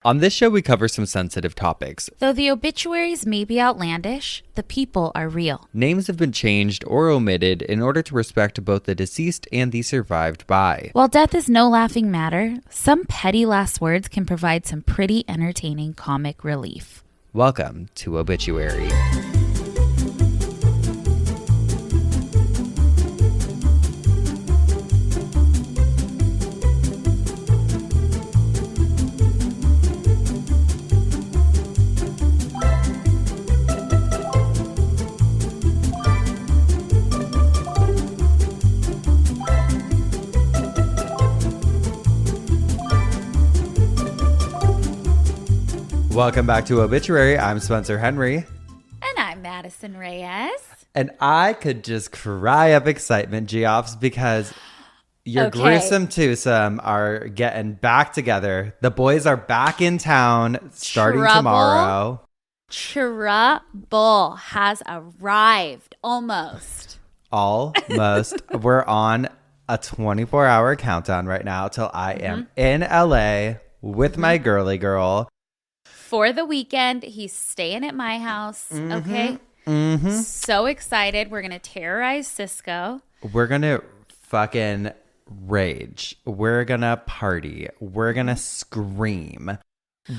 On this show, we cover some sensitive topics. Though the obituaries may be outlandish, the people are real. Names have been changed or omitted in order to respect both the deceased and the survived by. While death is no laughing matter, some petty last words can provide some pretty entertaining comic relief. Welcome to Obituary. Welcome back to Obituary. I'm Spencer Henry. And I'm Madison Reyes. And I could just cry of excitement, Geoffs, because your gruesome twosome are getting back together. The boys are back in town starting tomorrow. Trouble has arrived. Almost. We're on a 24-hour countdown right now till I am in LA with my girly girl. For the weekend, he's staying at my house, okay? So excited. We're going to terrorize Cisco. We're going to fucking rage. We're going to party. We're going to scream.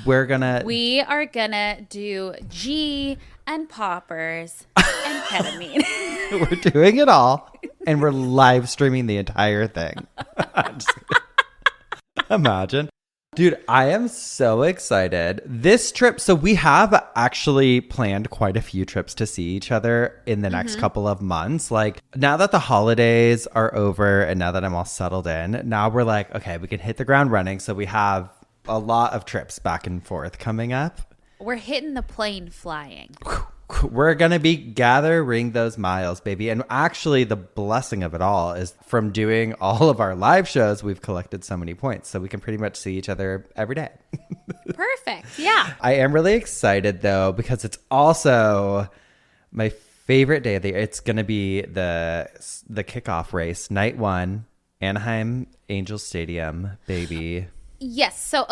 We are going to do G and poppers and ketamine. We're doing it all. And we're live streaming the entire thing. Imagine. Dude, I am so excited. This trip, so we have actually planned quite a few trips to see each other in the next couple of months. Like, now that the holidays are over and now that I'm all settled in, now we're like, okay, we can hit the ground running. So we have a lot of trips back and forth coming up. We're hitting the plane flying. We're going to be gathering those miles, baby. And actually, the blessing of it all is from doing all of our live shows, we've collected so many points. So we can pretty much see each other every day. Perfect. Yeah. I am really excited, though, because it's also my favorite day of the year. It's going to be the kickoff race, night one, Anaheim Angels Stadium, baby. Yes. So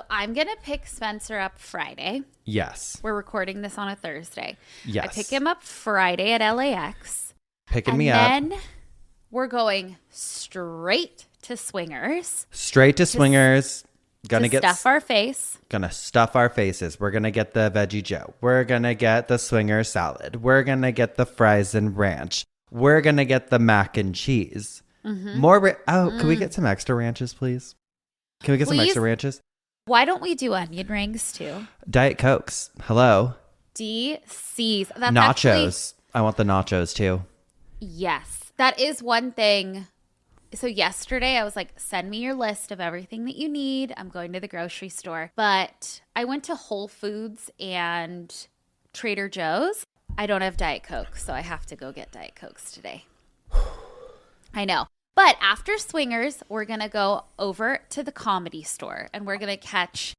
I'm going to pick Spencer up Friday. Yes. We're recording this on a Thursday. Yes. I pick him up Friday at LAX. Picking me up. And then we're going straight to Swingers. Gonna stuff our face. Gonna stuff our faces. We're gonna get the Veggie Joe. We're gonna get the Swinger salad. We're gonna get the fries and ranch. We're gonna get the mac and cheese. Can we get some extra ranches, please? Can we get some extra ranches? Why don't we do onion rings too? Diet Cokes. Hello. DC's. That's nachos. I want the nachos too. Yes. That is one thing. So yesterday I was like, send me your list of everything that you need. I'm going to the grocery store. But I went to Whole Foods and Trader Joe's. I don't have Diet Coke, so I have to go get Diet Cokes today. I know. But after Swingers, we're going to go over to the Comedy Store and we're going to catch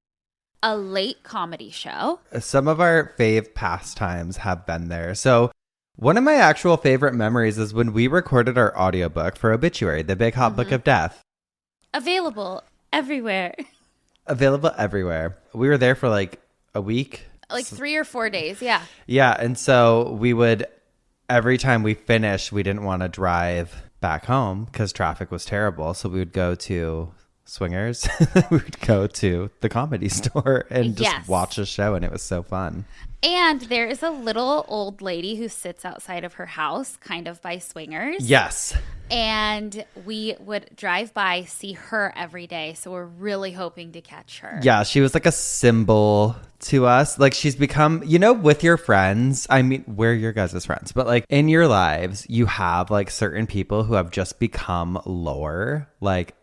a late comedy show. Some of our fave pastimes have been there. So one of my actual favorite memories is when we recorded our audiobook for Obituary, the Big Hot Book of Death. Available everywhere. We were there for like a week. Like 3 or 4 days, yeah. Yeah, and so we would, every time we finished, we didn't want to drive back home because traffic was terrible. So we would go to Swingers. We would go to the Comedy Store and just watch a show, and it was so fun. And there is a little old lady who sits outside of her house, kind of by Swingers. Yes. And we would drive by, see her every day. So we're really hoping to catch her. Yeah, she was like a symbol to us. Like, she's become, with your friends. I mean, we're your guys' friends. But like in your lives, you have like certain people who have just become lore. Like,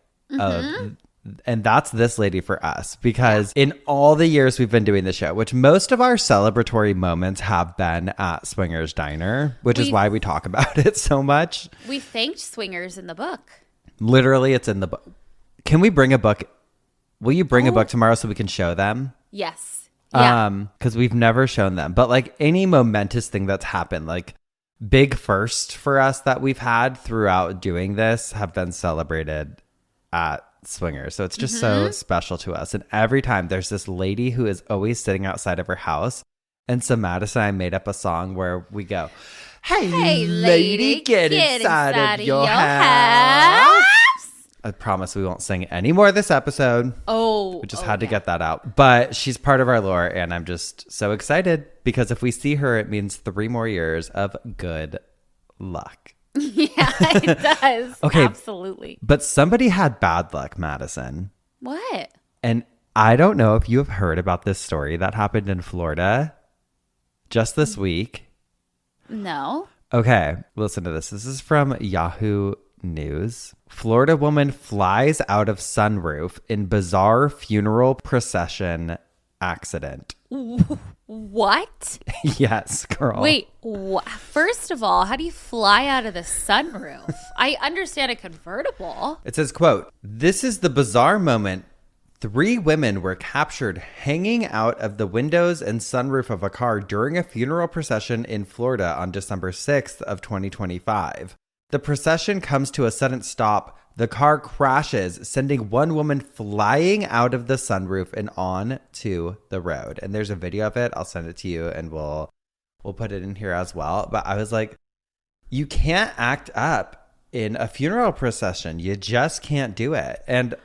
and that's this lady for us, because in all the years we've been doing the show, which most of our celebratory moments have been at Swingers Diner, which is why we talk about it so much. We thanked Swingers in the book. Literally, it's in the book. Can we bring a book? Will you bring a book tomorrow so we can show them? Yes. Yeah. Because we've never shown them. But like any momentous thing that's happened, like big first for us that we've had throughout doing this have been celebrated at swingers. So it's just so special to us. And every time there's this lady who is always sitting outside of her house. And so Madison and I made up a song where we go, hey lady, get inside of your house. I promise we won't sing any more this episode. We just had to get that out. But she's part of our lore, and I'm just so excited because if we see her, it means 3 more years of good luck. Yeah, it does. Okay. Absolutely. But somebody had bad luck, Madison. What? And I don't know if you have heard about this story that happened in Florida just this week. No. Okay, listen to this. This is from Yahoo News. Florida woman flies out of sunroof in bizarre funeral procession accident. What? Yes, girl. Wait, first of all, how do you fly out of the sunroof? I understand a convertible. It says, quote, "This is the bizarre moment. 3 women were captured hanging out of the windows and sunroof of a car during a funeral procession in Florida on December 6th of 2025. The procession comes to a sudden stop. The car crashes, sending one woman flying out of the sunroof and onto the road." And there's a video of it. I'll send it to you and we'll put it in here as well. But I was like, you can't act up in a funeral procession. You just can't do it. And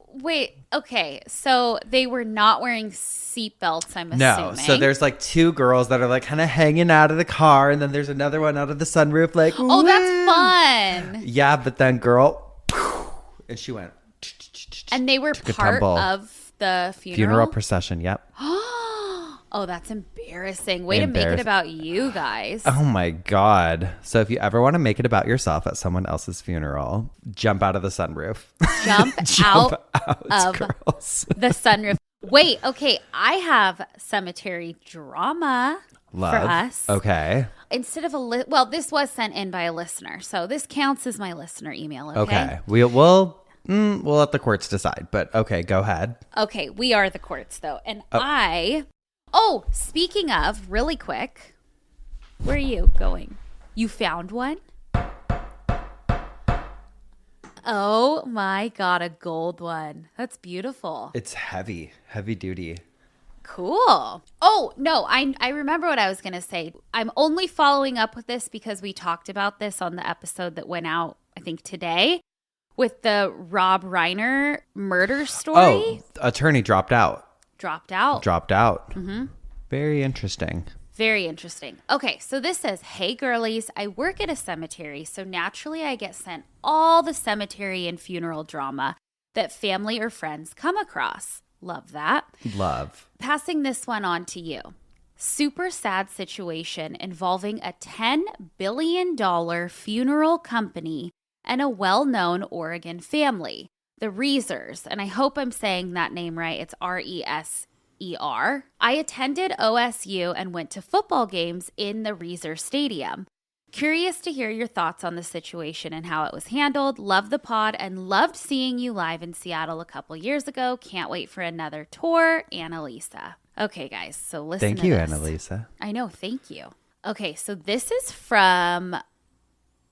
wait, okay. So they were not wearing seatbelts, I'm assuming. no, so there's like 2 girls that are like kind of hanging out of the car, and then there's another one out of the sunroof like, oh, that's fun. Yeah, but then girl, and she went. And they were part of the funeral procession, yep. Oh, that's embarrassing. Way to make it about you guys. Oh my God. So if you ever want to make it about yourself at someone else's funeral, jump out of the sunroof. Jump out of girls. the sunroof. Wait, okay. I have cemetery drama for us. Okay. Instead of well, this was sent in by a listener, so this counts as my listener email, okay? We'll let the courts decide, but okay, go ahead. Okay, we are the courts, though. And speaking of, really quick, where are you going? You found one? Oh my God, a gold one. That's beautiful. It's heavy duty. Cool. Oh, no, I remember what I was going to say. I'm only following up with this because we talked about this on the episode that went out, I think, today with the Rob Reiner murder story. Oh, attorney dropped out. Dropped out. Mm-hmm. Very interesting. Very interesting. Okay, so this says, "Hey girlies, I work at a cemetery, so naturally I get sent all the cemetery and funeral drama that family or friends come across. Love that. Love. Passing this one on to you. Super sad situation involving a $10 billion funeral company and a well-known Oregon family, the Reesers," and I hope I'm saying that name right. It's Reser. "I attended OSU and went to football games in the Reser Stadium. Curious to hear your thoughts on the situation and how it was handled. Love the pod and loved seeing you live in Seattle a couple years ago. Can't wait for another tour. Annalisa." Okay, guys, so listen to this. Thank you, Annalisa. I know, thank you. Okay, so this is from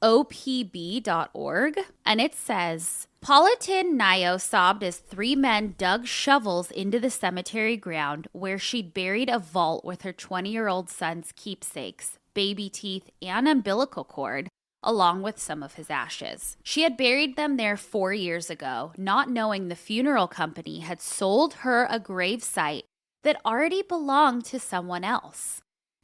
opb.org, and it says, "Politin Nayo sobbed as 3 men dug shovels into the cemetery ground where she'd buried a vault with her 20-year-old son's keepsakes, baby teeth, and umbilical cord, along with some of his ashes. She had buried them there 4 years ago, not knowing the funeral company had sold her a grave site that already belonged to someone else.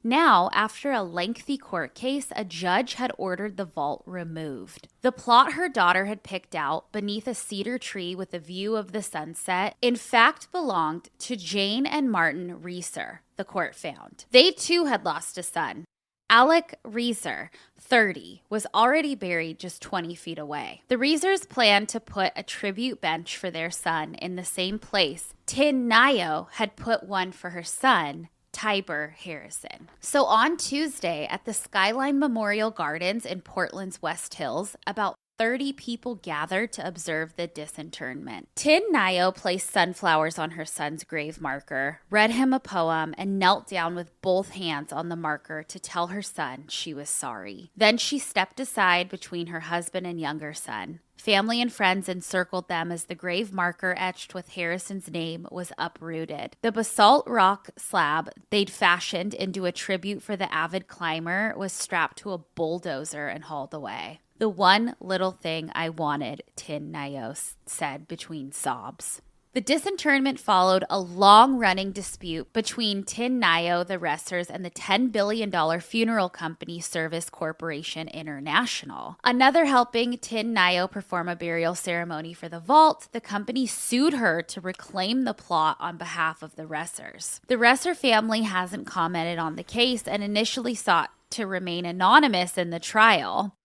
Now, after a lengthy court case, a judge had ordered the vault removed. The plot her daughter had picked out beneath a cedar tree with a view of the sunset, in fact belonged to Jane and Martin Reeser, the court found. They too had lost a son. Alec Reeser, 30, was already buried just 20 feet away. The Reesers planned to put a tribute bench for their son in the same place Tin Nayo had put one for her son, Tiber Harrison. So on Tuesday at the Skyline Memorial Gardens in Portland's West Hills, about 30 people gathered to observe the disinterment. Tin Nio placed sunflowers on her son's grave marker, read him a poem, and knelt down with both hands on the marker to tell her son she was sorry. Then she stepped aside between her husband and younger son. Family and friends encircled them as the grave marker etched with Harrison's name was uprooted. The basalt rock slab they'd fashioned into a tribute for the avid climber was strapped to a bulldozer and hauled away. The one little thing I wanted, Tin Nio said between sobs. The disinterment followed a long-running dispute between Tin Nio, the Ressers, and the $10 billion funeral company Service Corporation International. Another helping Tin Nio perform a burial ceremony for the vault, the company sued her to reclaim the plot on behalf of the Ressers. The Resser family hasn't commented on the case and initially sought to remain anonymous in the trial.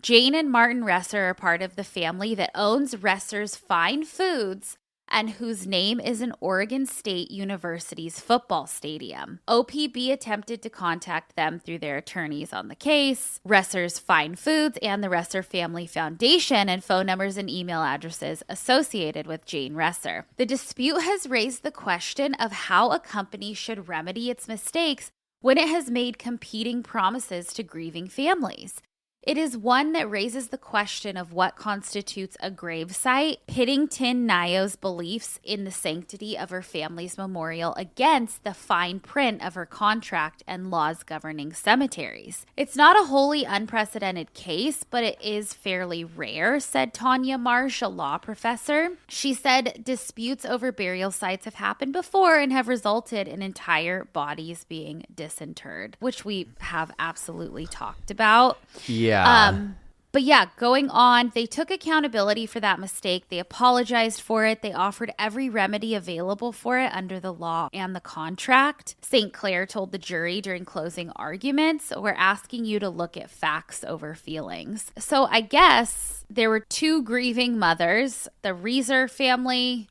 Jane and Martin Resser are part of the family that owns Resser's Fine Foods and whose name is in Oregon State University's football stadium. OPB attempted to contact them through their attorneys on the case. Resser's Fine Foods and the Resser Family Foundation and phone numbers and email addresses associated with Jane Resser. The dispute has raised the question of how a company should remedy its mistakes when it has made competing promises to grieving families. It is one that raises the question of what constitutes a gravesite, pitting Tin Nio's beliefs in the sanctity of her family's memorial against the fine print of her contract and laws governing cemeteries. It's not a wholly unprecedented case, but it is fairly rare, said Tanya Marsh, a law professor. She said disputes over burial sites have happened before and have resulted in entire bodies being disinterred, which we have absolutely talked about. Yeah. But yeah, going on, they took accountability for that mistake. They apologized for it. They offered every remedy available for it under the law and the contract. St. Clair told the jury during closing arguments, "We're asking you to look at facts over feelings." So I guess there were two grieving mothers, the Resser family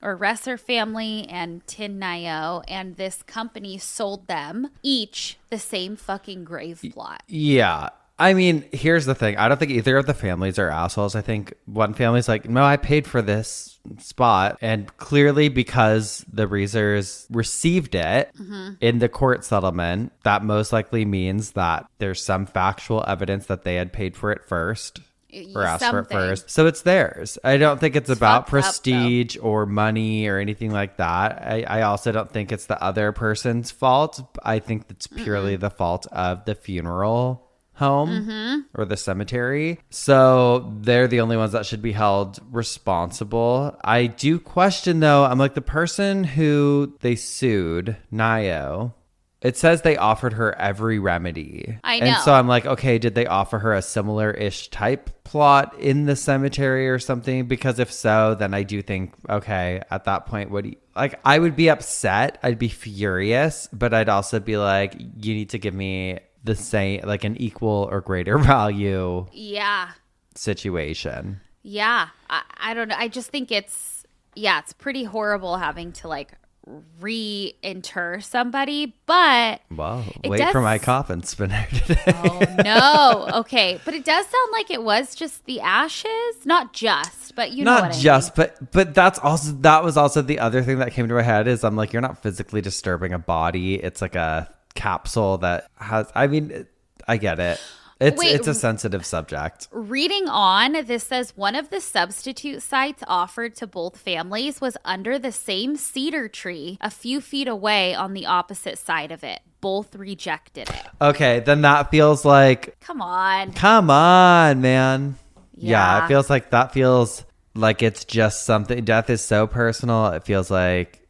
and Tin Nio, and this company sold them each the same fucking grave plot. Yeah. I mean, here's the thing. I don't think either of the families are assholes. I think one family's like, no, I paid for this spot. And clearly because the Reesers received it in the court settlement, that most likely means that there's some factual evidence that they had paid for it first. Or asked for it first. So it's theirs. I don't think it's about prestige or money or anything like that. I also don't think it's the other person's fault. I think it's purely the fault of the funeral home or the cemetery. So they're the only ones that should be held responsible. I do question though, I'm like, the person who they sued, Nio, it says they offered her every remedy. I know. And so I'm like, okay, did they offer her a similar-ish type plot in the cemetery or something? Because if so, then I do think, okay, at that point, I would be upset. I'd be furious, but I'd also be like, you need to give me the same, like an equal or greater value situation. Yeah. I don't know. I just think it's pretty horrible having to like reinter somebody, but well, wait for my coffin spinner today. Oh no. Okay. But it does sound like it was just the ashes. Not just, but you know what I mean. But that was also the other thing that came to my head is I'm like, you're not physically disturbing a body. It's like a capsule that has, I mean, I get it. It's a sensitive subject. Reading on, this says one of the substitute sites offered to both families was under the same cedar tree a few feet away on the opposite side of it. Both rejected it. Okay, then that feels like... Come on, man. Yeah, it feels like it's just something. Death is so personal. It feels like...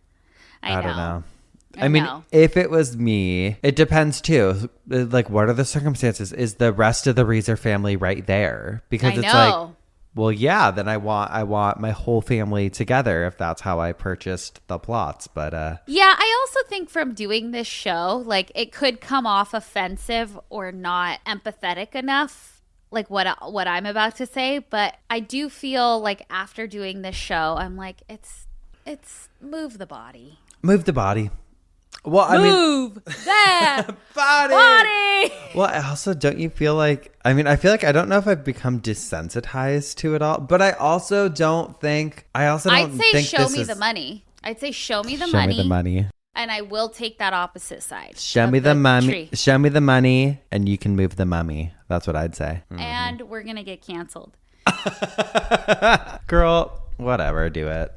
I don't know. I mean, if it was me, it depends too. Like, what are the circumstances? Is the rest of the Reeser family right there? Because it's like, well, yeah, then I want my whole family together if that's how I purchased the plots. But yeah, I also think from doing this show, like it could come off offensive or not empathetic enough, like what I'm about to say. But I do feel like after doing this show, I'm like, it's move the body. Move the body. Well, I Move that body. Well, I also don't you feel like, I feel like I don't know if I've become desensitized to it all, but I also don't think, I'd say show me the money. I'd say show me the money. Show me the money. And I will take that opposite side. Show me the money. Show me the money and you can move the mummy. That's what I'd say. And we're going to get canceled. Girl, whatever. Do it.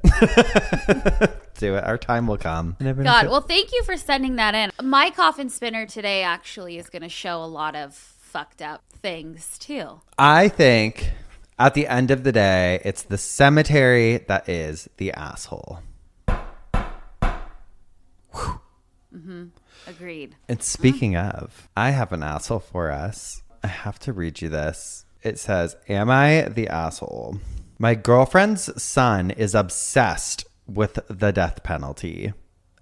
Do it. Our time will come. God, well, thank you for sending that in. My coffin spinner today actually is going to show a lot of fucked up things too. I think at the end of the day, it's the cemetery that is the asshole. Mm-hmm. Agreed. And speaking of, I have an asshole for us. I have to read you this. It says, "Am I the asshole? My girlfriend's son is obsessed with the death penalty.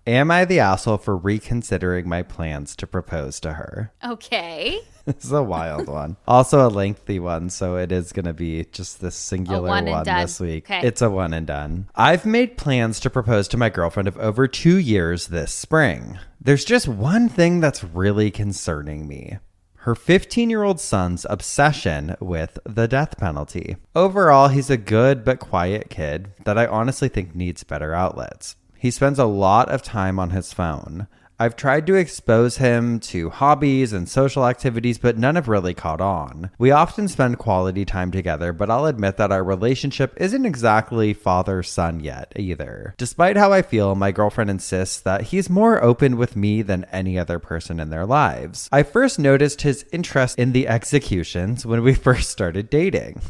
Am I the asshole for reconsidering my plans to propose to her?" Okay. This is a wild one. Also a lengthy one, so it is going to be just this singular one this week. Okay. It's a one and done. "I've made plans to propose to my girlfriend of over 2 years this spring. There's just one thing that's really concerning me. Her 15-year-old son's obsession with the death penalty. Overall, he's a good but quiet kid that I honestly think needs better outlets. He spends a lot of time on his phone. I've tried to expose him to hobbies and social activities, but none have really caught on. We often spend quality time together, but I'll admit that our relationship isn't exactly father-son yet either. Despite how I feel, my girlfriend insists that he's more open with me than any other person in their lives. I first noticed his interest in the executions when we first started dating."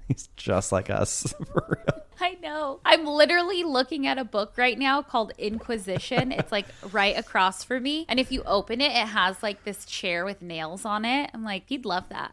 He's just like us, for real. I know. I'm literally looking at a book right now called Inquisition. It's like right across from me. And if you open it, it has like this chair with nails on it. I'm like, he'd love that.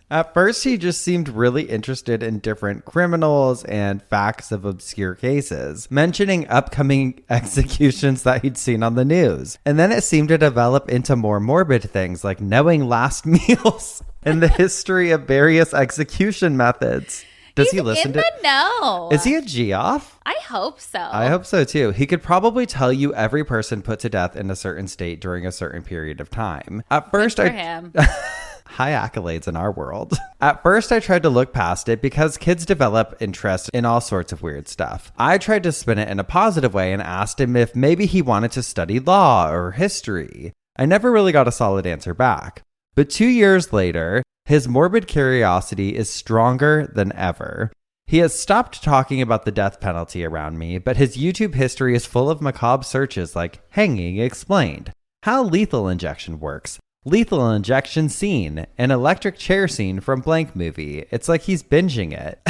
At first, he just seemed really interested in different criminals and facts of obscure cases, mentioning upcoming executions that he'd seen on the news. And then it seemed to develop into more morbid things like knowing last meals and the history of various execution methods. Does he listen to? No. Is he a Geoff? I hope so. I hope so too. He could probably tell you every person put to death in a certain state during a certain period of time. At first, Good for him. High accolades in our world. At first, I tried to look past it because kids develop interest in all sorts of weird stuff. I tried to spin it in a positive way and asked him if maybe he wanted to study law or history. I never really got a solid answer back. But 2 years later, his morbid curiosity is stronger than ever. He has stopped talking about the death penalty around me, but his YouTube history is full of macabre searches like hanging explained, how lethal injection works, lethal injection scene, an electric chair scene from blank movie. It's like he's binging it.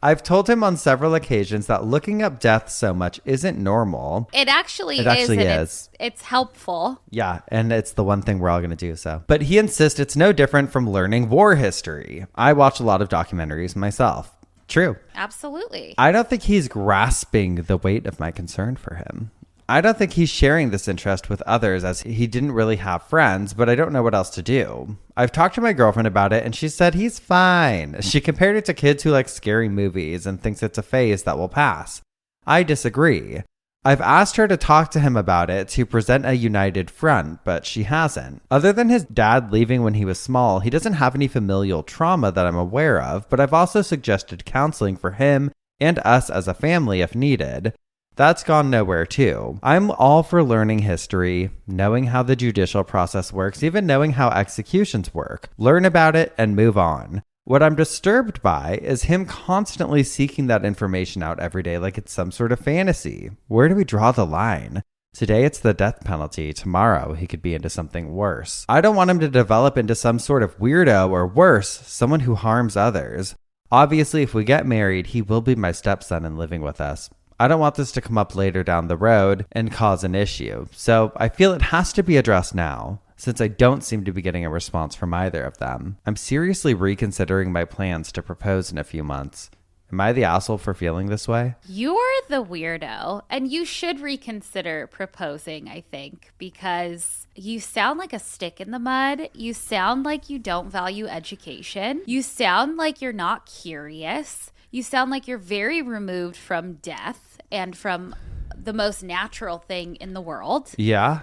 I've told him on several occasions that looking up death so much isn't normal. It actually is. It's helpful. Yeah, and it's the one thing we're all going to do so. But he insists it's no different from learning war history. I watch a lot of documentaries myself. True. Absolutely. I don't think he's grasping the weight of my concern for him. I don't think he's sharing this interest with others as he didn't really have friends, but I don't know what else to do. I've talked to my girlfriend about it and she said he's fine. She compared it to kids who like scary movies and thinks it's a phase that will pass. I disagree. I've asked her to talk to him about it to present a united front, but she hasn't. Other than his dad leaving when he was small, he doesn't have any familial trauma that I'm aware of, but I've also suggested counseling for him and us as a family if needed. That's gone nowhere too. I'm all for learning history, knowing how the judicial process works, even knowing how executions work. Learn about it and move on. What I'm disturbed by is him constantly seeking that information out every day like it's some sort of fantasy. Where do we draw the line? Today it's the death penalty. Tomorrow he could be into something worse. I don't want him to develop into some sort of weirdo or worse, someone who harms others. Obviously, if we get married, he will be my stepson and living with us. I don't want this to come up later down the road and cause an issue, so I feel it has to be addressed now, since I don't seem to be getting a response from either of them. I'm seriously reconsidering my plans to propose in a few months. Am I the asshole for feeling this way? You're the weirdo, and you should reconsider proposing, I think, because you sound like a stick in the mud. You sound like you don't value education. You sound like you're not curious. You sound like you're very removed from death and from the most natural thing in the world. Yeah.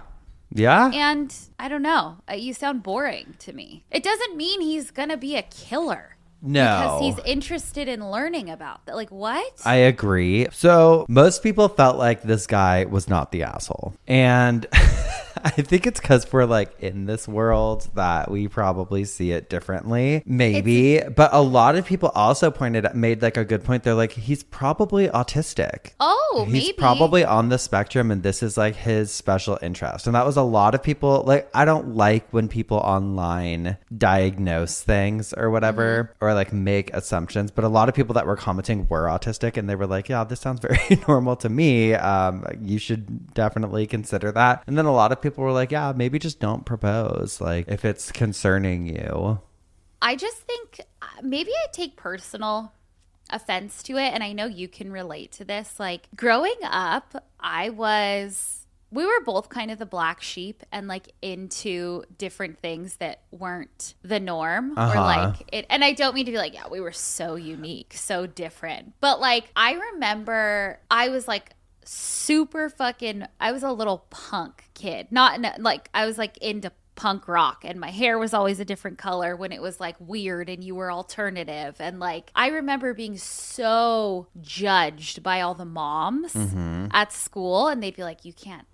Yeah. And I don't know. You sound boring to me. It doesn't mean he's going to be a killer. No. Because he's interested in learning about that. Like, what? I agree. So most people felt like this guy was not the asshole. And I think it's because we're like in this world that we probably see it differently. Maybe. But a lot of people also made like a good point. They're like, he's probably autistic. Oh, maybe. He's probably on the spectrum and this is like his special interest. And that was a lot of people. Like, I don't like when people online diagnose things or whatever, or like make assumptions. But a lot of people that were commenting were autistic and they were like, yeah, this sounds very normal to me. You should definitely consider that. And then a lot of people were like, yeah, maybe just don't propose, like if it's concerning you. I just think maybe I take personal offense to it, and I know you can relate to this. Like growing up, we were both kind of the black sheep and like into different things that weren't the norm or like it. And I don't mean to be like, yeah, we were so unique, so different. But like, I remember I was like I was a little punk kid. I was like into punk rock and my hair was always a different color when it was like weird and you were alternative. And like, I remember being so judged by all the moms at school, and they'd be like, you can't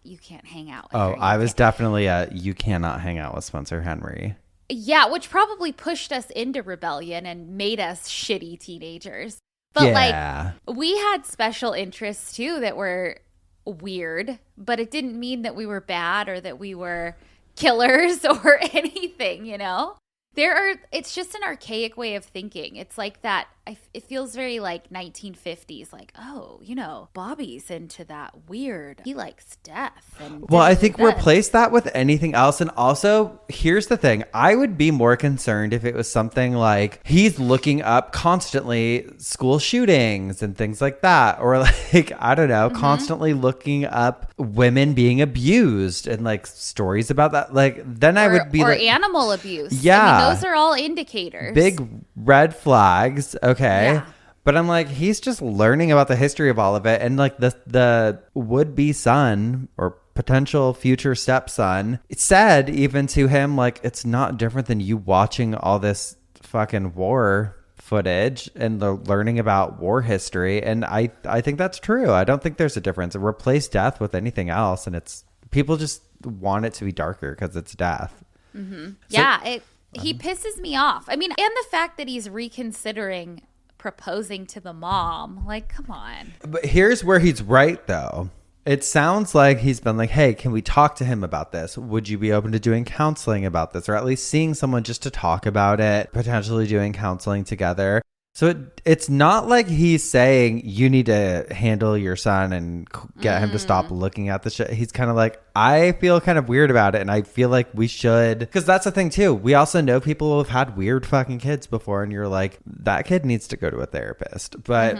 hang out with her. I was definitely you cannot hang out with Spencer Henry. Yeah, which probably pushed us into rebellion and made us shitty teenagers. But like, we had special interests too that were weird, but it didn't mean that we were bad or that we were killers or anything, you know? It's just an archaic way of thinking. It's like that. It feels very like 1950s, like, oh, you know, Bobby's into that weird. He likes death. Well, I think replace that with anything else. And also, here's the thing. I would be more concerned if it was something like he's looking up constantly school shootings and things like that. Or like, I don't know, constantly looking up women being abused and like stories about that. Like, then I would be or like, animal abuse. Yeah. I mean, those are all indicators. Big red flags. Okay. Yeah. But I'm like, he's just learning about the history of all of it. And like the would-be son or potential future stepson, it said even to him, like, it's not different than you watching all this fucking war footage and learning about war history. And I think that's true. I don't think there's a difference. Replace death with anything else. And it's people just want it to be darker because it's death. Mm-hmm. So, he pisses me off. I mean, and the fact that he's reconsidering proposing to the mom. Like, come on. But here's where he's right, though. It sounds like he's been like, hey, can we talk to him about this? Would you be open to doing counseling about this? Or at least seeing someone just to talk about it, potentially doing counseling together. So it's not like he's saying you need to handle your son and get him to stop looking at the shit. He's kind of like, I feel kind of weird about it. And I feel like we should, because that's the thing too. We also know people who have had weird fucking kids before. And you're like, that kid needs to go to a therapist. But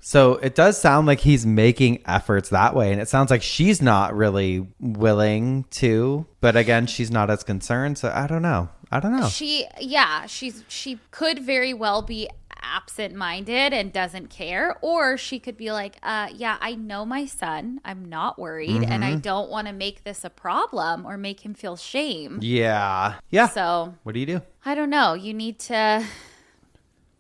so it does sound like he's making efforts that way. And it sounds like she's not really willing to. But again, she's not as concerned. So I don't know. She could very well be absent-minded and doesn't care, or she could be like, yeah, I know my son, I'm not worried, and I don't want to make this a problem or make him feel shame. Yeah So what do you do? I don't know. You need to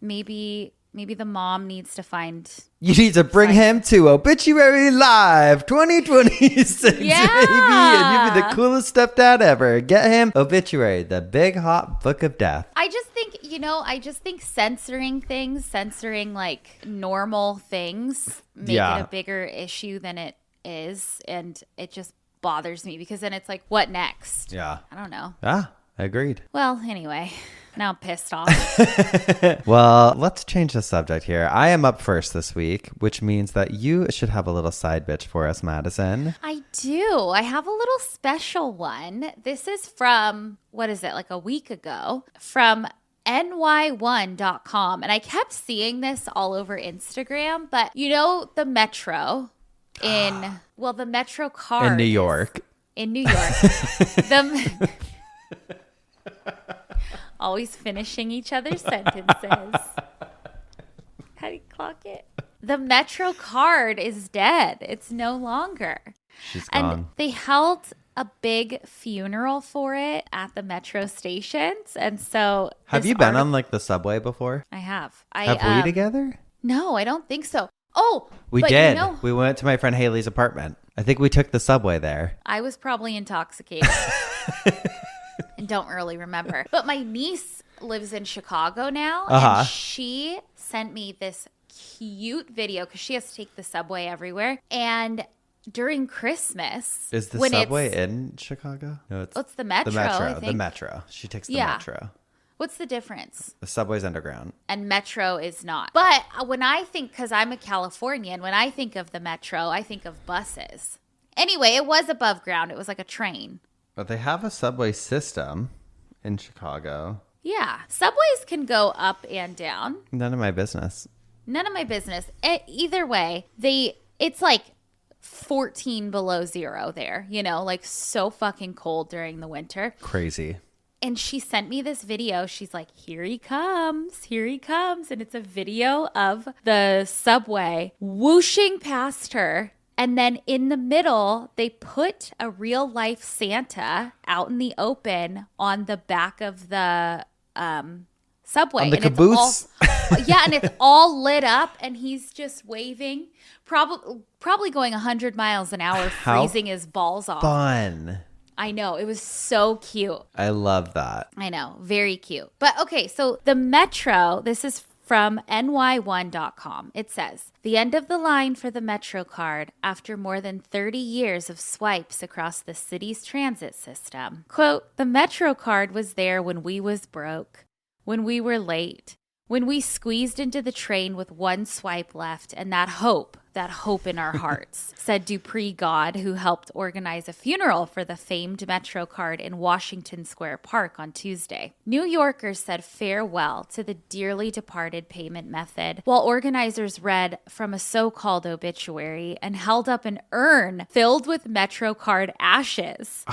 maybe the mom needs to find... You need to bring him to Obituary Live 2026, baby. And you'll be the coolest stepdad ever. Get him Obituary, the big hot book of death. I just think censoring like normal things, make it a bigger issue than it is. And it just bothers me because then it's like, what next? Yeah. I don't know. Agreed. Well, anyway, now I'm pissed off. Well, let's change the subject here. I am up first this week, which means that you should have a little side bitch for us, Madison. I do. I have a little special one. This is from, like a week ago, from ny1.com. And I kept seeing this all over Instagram, but you know the Metro the Metro card. In New York. Always finishing each other's sentences. How do you clock it? The Metro card is dead. It's no longer. She's And gone. they held a big funeral for it at the Metro stations. And so Have you been on like the subway before? I have. Have we together? No, I don't think so. Oh, We but did. You know, We went to my friend Haley's apartment. I think we took the subway there. I was probably intoxicated and don't really remember. But my niece lives in Chicago now. And she sent me this cute video because she has to take the subway everywhere. And during Christmas, Is the when subway in Chicago? No, it's the Metro. The Metro. I think. The Metro. She takes the Yeah. Metro. What's the difference? The subway's underground. And Metro is not. But when I think, because I'm a Californian, when I think of the Metro, I think of buses. Anyway, it was above ground. It was like a train. But they have a subway system in Chicago. Yeah. Subways can go up and down. None of my business. None of my business. Either way, it's like 14 below zero there, like so fucking cold during the winter. Crazy. And she sent me this video. She's like, here he comes. Here he comes. And it's a video of the subway whooshing past her. And then in the middle, they put a real life Santa out in the open on the back of the subway. On the and caboose. And it's all lit up. And he's just waving, probably going 100 miles an hour, freezing his balls off. Fun. I know. It was so cute. I love that. I know. Very cute. But okay, so the Metro, this is from ny1.com. It says, the end of the line for the Metro card after more than 30 years of swipes across the city's transit system. Quote, the Metro card was there when we was broke, when we were late, when we squeezed into the train with one swipe left and that hope in our hearts, said Dupree God, who helped organize a funeral for the famed Metro card in Washington Square Park on Tuesday. New Yorkers said farewell to the dearly departed payment method, while organizers read from a so-called obituary and held up an urn filled with Metro card ashes.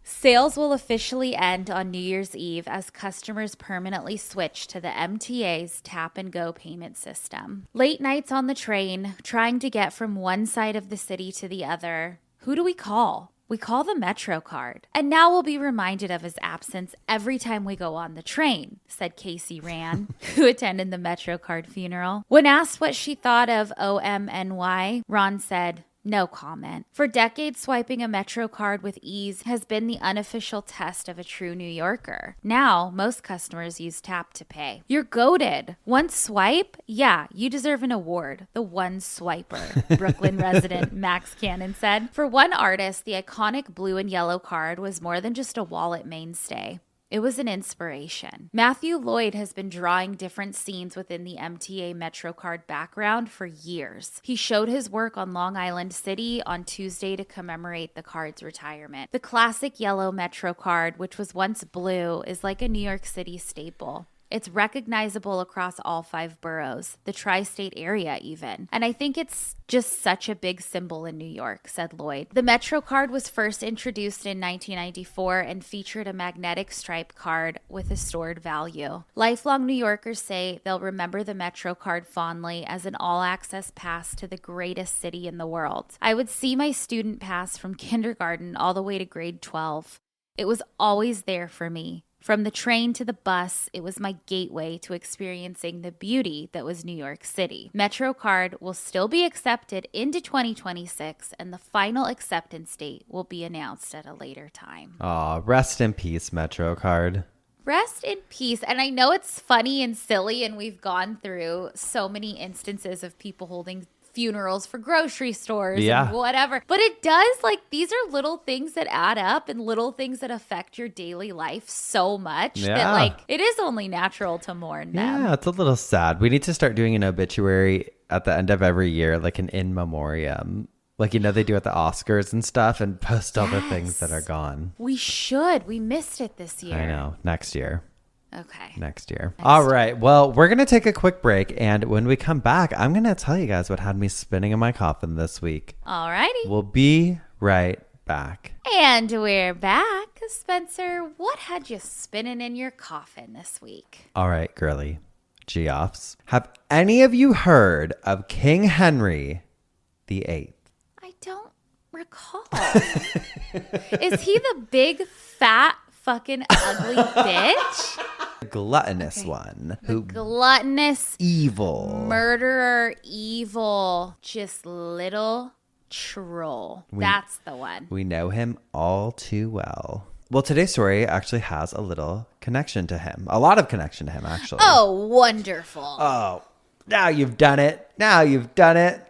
Sales will officially end on New Year's Eve as customers permanently switch to the MTA's tap-and-go payment system. Late nights on the train, trying to get from one side of the city to the other. Who do we call? We call the Metro card. And now we'll be reminded of his absence every time we go on the train, said Casey Rand, who attended the Metro card funeral. When asked what she thought of OMNY, Ron said, no comment. For decades, swiping a Metro card with ease has been the unofficial test of a true New Yorker. Now, most customers use tap to pay. You're goated. One swipe? Yeah, you deserve an award. The one swiper, Brooklyn resident Max Cannon said. For one artist, the iconic blue and yellow card was more than just a wallet mainstay. It was an inspiration. Matthew Lloyd has been drawing different scenes within the MTA MetroCard background for years. He showed his work on Long Island City on Tuesday to commemorate the card's retirement. The classic yellow MetroCard, which was once blue, is like a New York City staple. It's recognizable across all 5 boroughs, the tri-state area even. And I think it's just such a big symbol in New York, said Lloyd. The Metro card was first introduced in 1994 and featured a magnetic stripe card with a stored value. Lifelong New Yorkers say they'll remember the Metro card fondly as an all-access pass to the greatest city in the world. I would see my student pass from kindergarten all the way to grade 12. It was always there for me. From the train to the bus, it was my gateway to experiencing the beauty that was New York City. MetroCard will still be accepted into 2026, and the final acceptance date will be announced at a later time. Aw, rest in peace, Metro card. Rest in peace. And I know it's funny and silly, and we've gone through so many instances of people holding funerals for grocery stores and whatever. But it does, these are little things that add up and little things that affect your daily life so much that, it is only natural to mourn them. Yeah, it's a little sad. We need to start doing an obituary at the end of every year, like an in memoriam. They do at the Oscars and stuff, and post all the things that are gone. We should. We missed it this year. I know. Next year. Okay. Next year. All right. Well, we're going to take a quick break. And when we come back, I'm going to tell you guys what had me spinning in my coffin this week. All righty. We'll be right back. And we're back. Spencer, what had you spinning in your coffin this week? All right, girly. Geoffs. Have any of you heard of King Henry VIII? I don't recall. Is he the big, fat, fucking ugly bitch? Gluttonous one. Who Gluttonous, evil. murderer, evil, just little troll. That's the one. We know him all too well. Well, today's story actually has a little connection to him. A lot of connection to him, actually. Oh, wonderful. Oh, now you've done it. Now you've done it.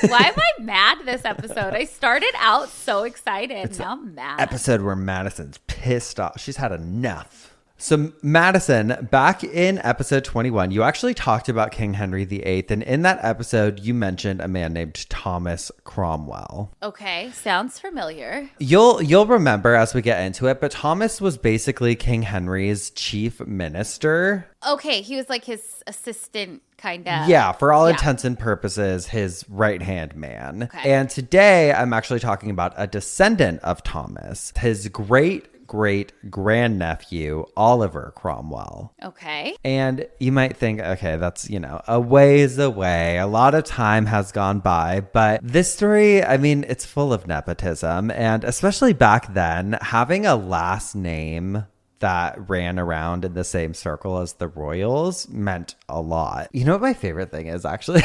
Why am I mad this episode? I started out so excited. Now I'm mad. Episode where Madison's pissed off. She's had enough. So Madison, back in episode 21, you actually talked about King Henry VIII. And in that episode, you mentioned a man named Thomas Cromwell. Okay, sounds familiar. You'll remember as we get into it, but Thomas was basically King Henry's chief minister. Okay, he was like his assistant, kind of. Yeah, for all intents and purposes, his right-hand man. Okay. And today, I'm actually talking about a descendant of Thomas, his great-great-grandnephew, Oliver Cromwell. Okay. And you might think, okay, that's, a ways away. A lot of time has gone by. But this story, I mean, it's full of nepotism. And especially back then, having a last name that ran around in the same circle as the royals meant a lot. You know what my favorite thing is, actually?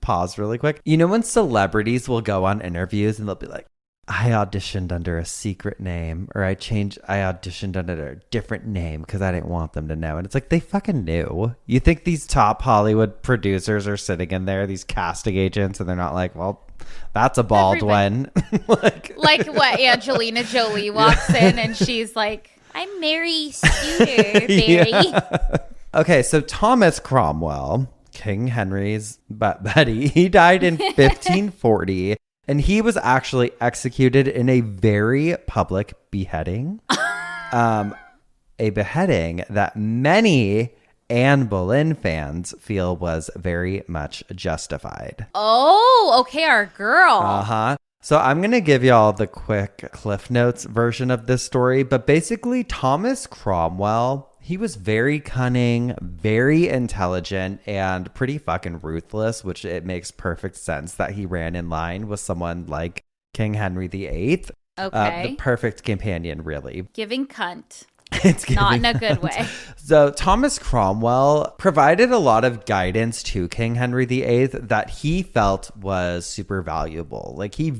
Pause really quick. You know when celebrities will go on interviews and they'll be like, I auditioned under a secret name, or I auditioned under a different name because I didn't want them to know. And it's like, they fucking knew. You think these top Hollywood producers are sitting in there, these casting agents, and they're not like, well, that's a bald one. like what? Angelina Jolie walks in and she's like, I'm Mary Studer, Barry. Yeah. Okay, so Thomas Cromwell, King Henry's buddy, he died in 1540. And he was actually executed in a very public beheading. A beheading that many Anne Boleyn fans feel was very much justified. Oh, okay, our girl. Uh-huh. So I'm going to give y'all the quick Cliff Notes version of this story. But basically, Thomas Cromwell, he was very cunning, very intelligent, and pretty fucking ruthless, which it makes perfect sense that he ran in line with someone like King Henry VIII. Okay. The perfect companion, really. Giving cunt. It's not in a good way. So Thomas Cromwell provided a lot of guidance to King Henry VIII that he felt was super valuable. Like he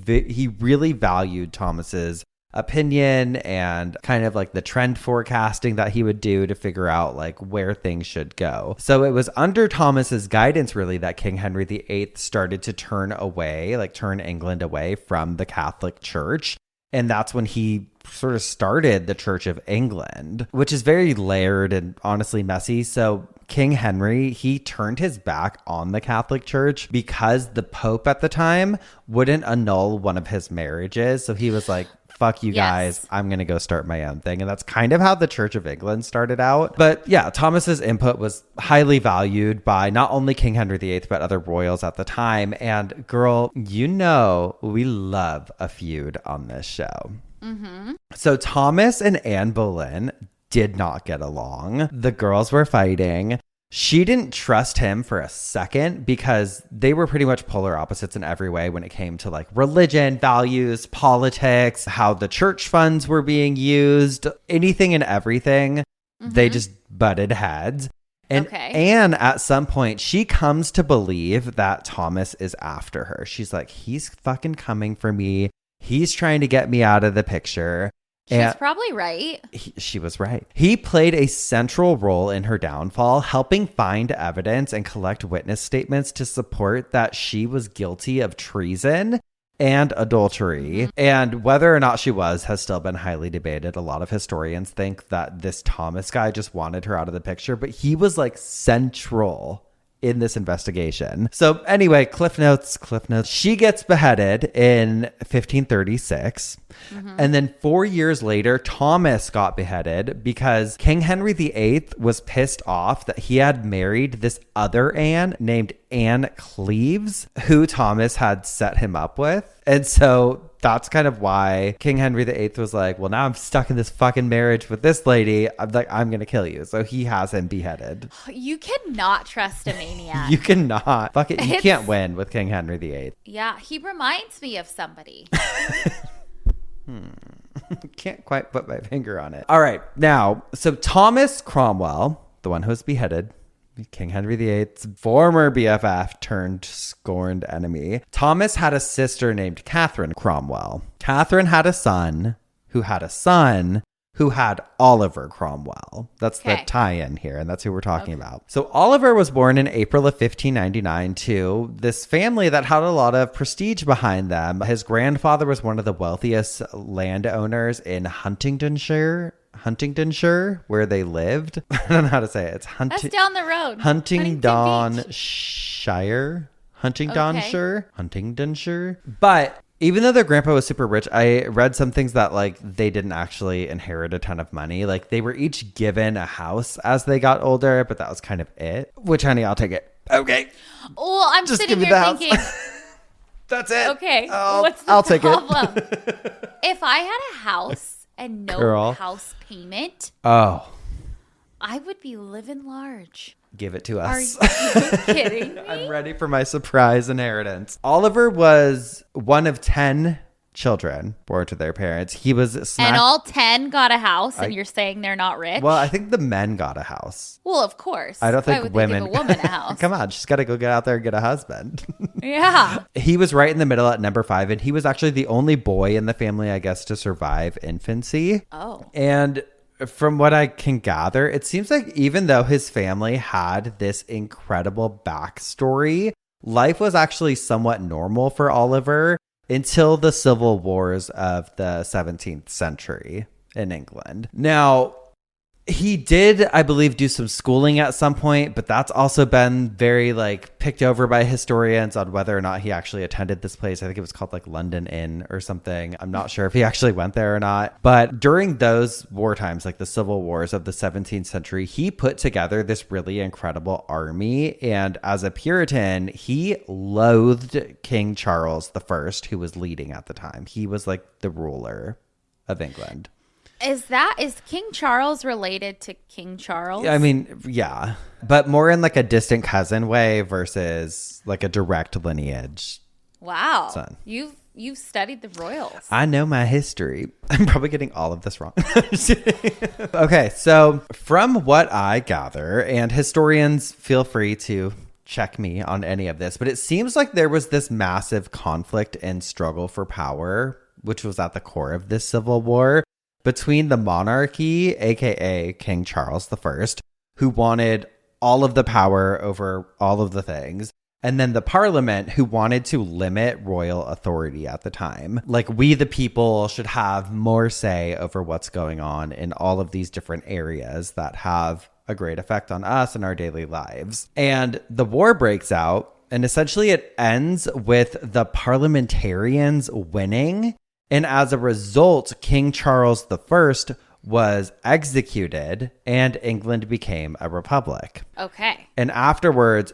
really valued Thomas's opinion and kind of like the trend forecasting that he would do to figure out like where things should go. So it was under Thomas's guidance really that King Henry VIII started to turn England away from the Catholic Church. And that's when he sort of started the Church of England, which is very layered and honestly messy. So King Henry, he turned his back on the Catholic Church because the Pope at the time wouldn't annul one of his marriages. So he was like, fuck you guys, I'm going to go start my own thing. And that's kind of how the Church of England started out. But yeah, Thomas's input was highly valued by not only King Henry VIII, but other royals at the time. And girl, we love a feud on this show. Mm-hmm. So Thomas and Anne Boleyn did not get along. The girls were fighting. She didn't trust him for a second because they were pretty much polar opposites in every way when it came to like religion, values, politics, how the church funds were being used, anything and everything. Mm-hmm. They just butted heads. And Anne, at some point, she comes to believe that Thomas is after her. She's like, he's fucking coming for me. He's trying to get me out of the picture. She's probably right. She was right. He played a central role in her downfall, helping find evidence and collect witness statements to support that she was guilty of treason and adultery. Mm-hmm. And whether or not she was has still been highly debated. A lot of historians think that this Thomas guy just wanted her out of the picture, but he was like central in this investigation. So anyway, Cliff Notes. She gets beheaded in 1536. And then 4 years later, Thomas got beheaded because King Henry VIII was pissed off that he had married this other Anne named Anne Cleves, who Thomas had set him up with. And so that's kind of why King Henry VIII was like, well, now I'm stuck in this fucking marriage with this lady. I'm going to kill you. So he has him beheaded. You cannot trust a maniac. You cannot. Fuck it. You can't win with King Henry VIII. Yeah, he reminds me of somebody. Can't quite put my finger on it. All right. Now, so Thomas Cromwell, the one who was beheaded, King Henry VIII's former BFF turned scorned enemy. Thomas had a sister named Catherine Cromwell. Catherine had a son who had a son who had Oliver Cromwell. That's the tie-in here, and that's who we're talking about. So Oliver was born in April of 1599 to this family that had a lot of prestige behind them. His grandfather was one of the wealthiest landowners in Huntingdonshire, where they lived. I don't know how to say it. It's That's down the road. Huntingdonshire. Huntingdonshire. But even though their grandpa was super rich, I read some things that like they didn't actually inherit a ton of money. Like they were each given a house as they got older, but that was kind of it. Which, honey, I'll take it. Okay. Well, I'm just sitting here thinking. That's it. Okay. I'll Take it. If I had a house and no house payment, I would be living large. Give it to us. Are you kidding me? I'm ready for my surprise inheritance. Oliver was one of 10 children born to their parents. He was and all 10 got a house, and you're saying they're not rich? Well, I think the men got a house. Well, of course. I don't think Why would women. They give a woman a house? Come on, she's got to go get out there and get a husband. Yeah. He was right in the middle at number 5, and he was actually the only boy in the family, I guess, to survive infancy. Oh. And from what I can gather, it seems like even though his family had this incredible backstory, life was actually somewhat normal for Oliver until the civil wars of the 17th century in England. Now, he did, I believe, do some schooling at some point, but that's also been very like picked over by historians on whether or not he actually attended this place. I think it was called like London Inn or something. I'm not sure if he actually went there or not. But during those war times, like the civil wars of the 17th century, he put together this really incredible army. And as a Puritan, he loathed King Charles I, who was leading at the time. He was like the ruler of England. Is King Charles related to King Charles? I mean, yeah, but more in like a distant cousin way versus like a direct lineage. Wow. Son. You've studied the royals. I know my history. I'm probably getting all of this wrong. Okay, so from what I gather, and historians feel free to check me on any of this, but it seems like there was this massive conflict and struggle for power, which was at the core of this civil war, between the monarchy, aka King Charles I, who wanted all of the power over all of the things, and then the parliament, who wanted to limit royal authority at the time. Like, we the people should have more say over what's going on in all of these different areas that have a great effect on us and our daily lives. And the war breaks out, and essentially it ends with the parliamentarians winning. And as a result, King Charles I was executed and England became a republic. Okay. And afterwards,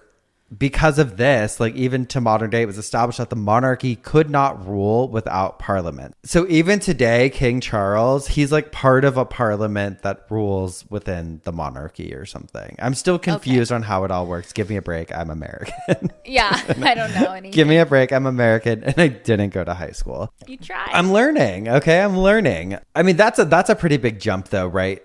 because of this, like even to modern day, it was established that the monarchy could not rule without parliament. So even today, King Charles, he's like part of a parliament that rules within the monarchy or something. I'm still confused on how it all works. Give me a break. I'm American. Yeah, I don't know anything. Give me a break. I'm American, and I didn't go to high school. You tried. I'm learning. Okay, I'm learning. I mean, that's a pretty big jump, though, right?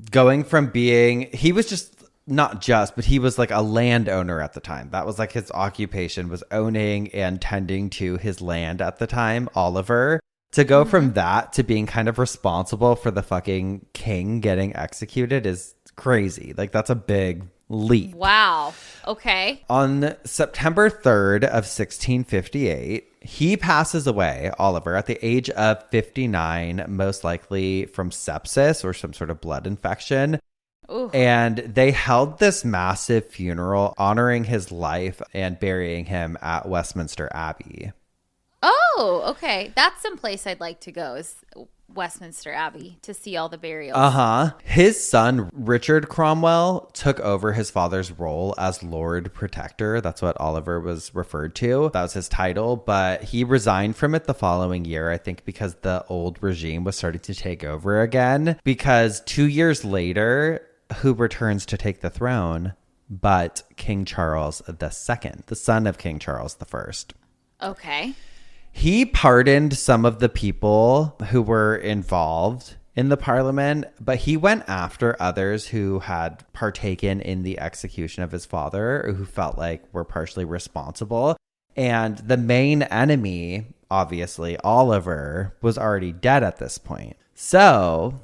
Going from being, he was just not just, but he was like a landowner at the time. That was like his occupation, was owning and tending to his land at the time, Oliver. To go from that to being kind of responsible for the fucking king getting executed is crazy. Like, that's a big leap. Wow. Okay. On September 3rd of 1658, he passes away, Oliver, at the age of 59, most likely from sepsis or some sort of blood infection. Ooh. And they held this massive funeral honoring his life and burying him at Westminster Abbey. Oh, okay. That's some place I'd like to go is Westminster Abbey to see all the burials. Uh-huh. His son, Richard Cromwell, took over his father's role as Lord Protector. That's what Oliver was referred to. That was his title, but he resigned from it the following year, I think because the old regime was starting to take over again. Because 2 years later, who returns to take the throne but King Charles II, the son of King Charles I. Okay. He pardoned some of the people who were involved in the parliament, but he went after others who had partaken in the execution of his father or who felt like were partially responsible. And the main enemy, obviously, Oliver, was already dead at this point. So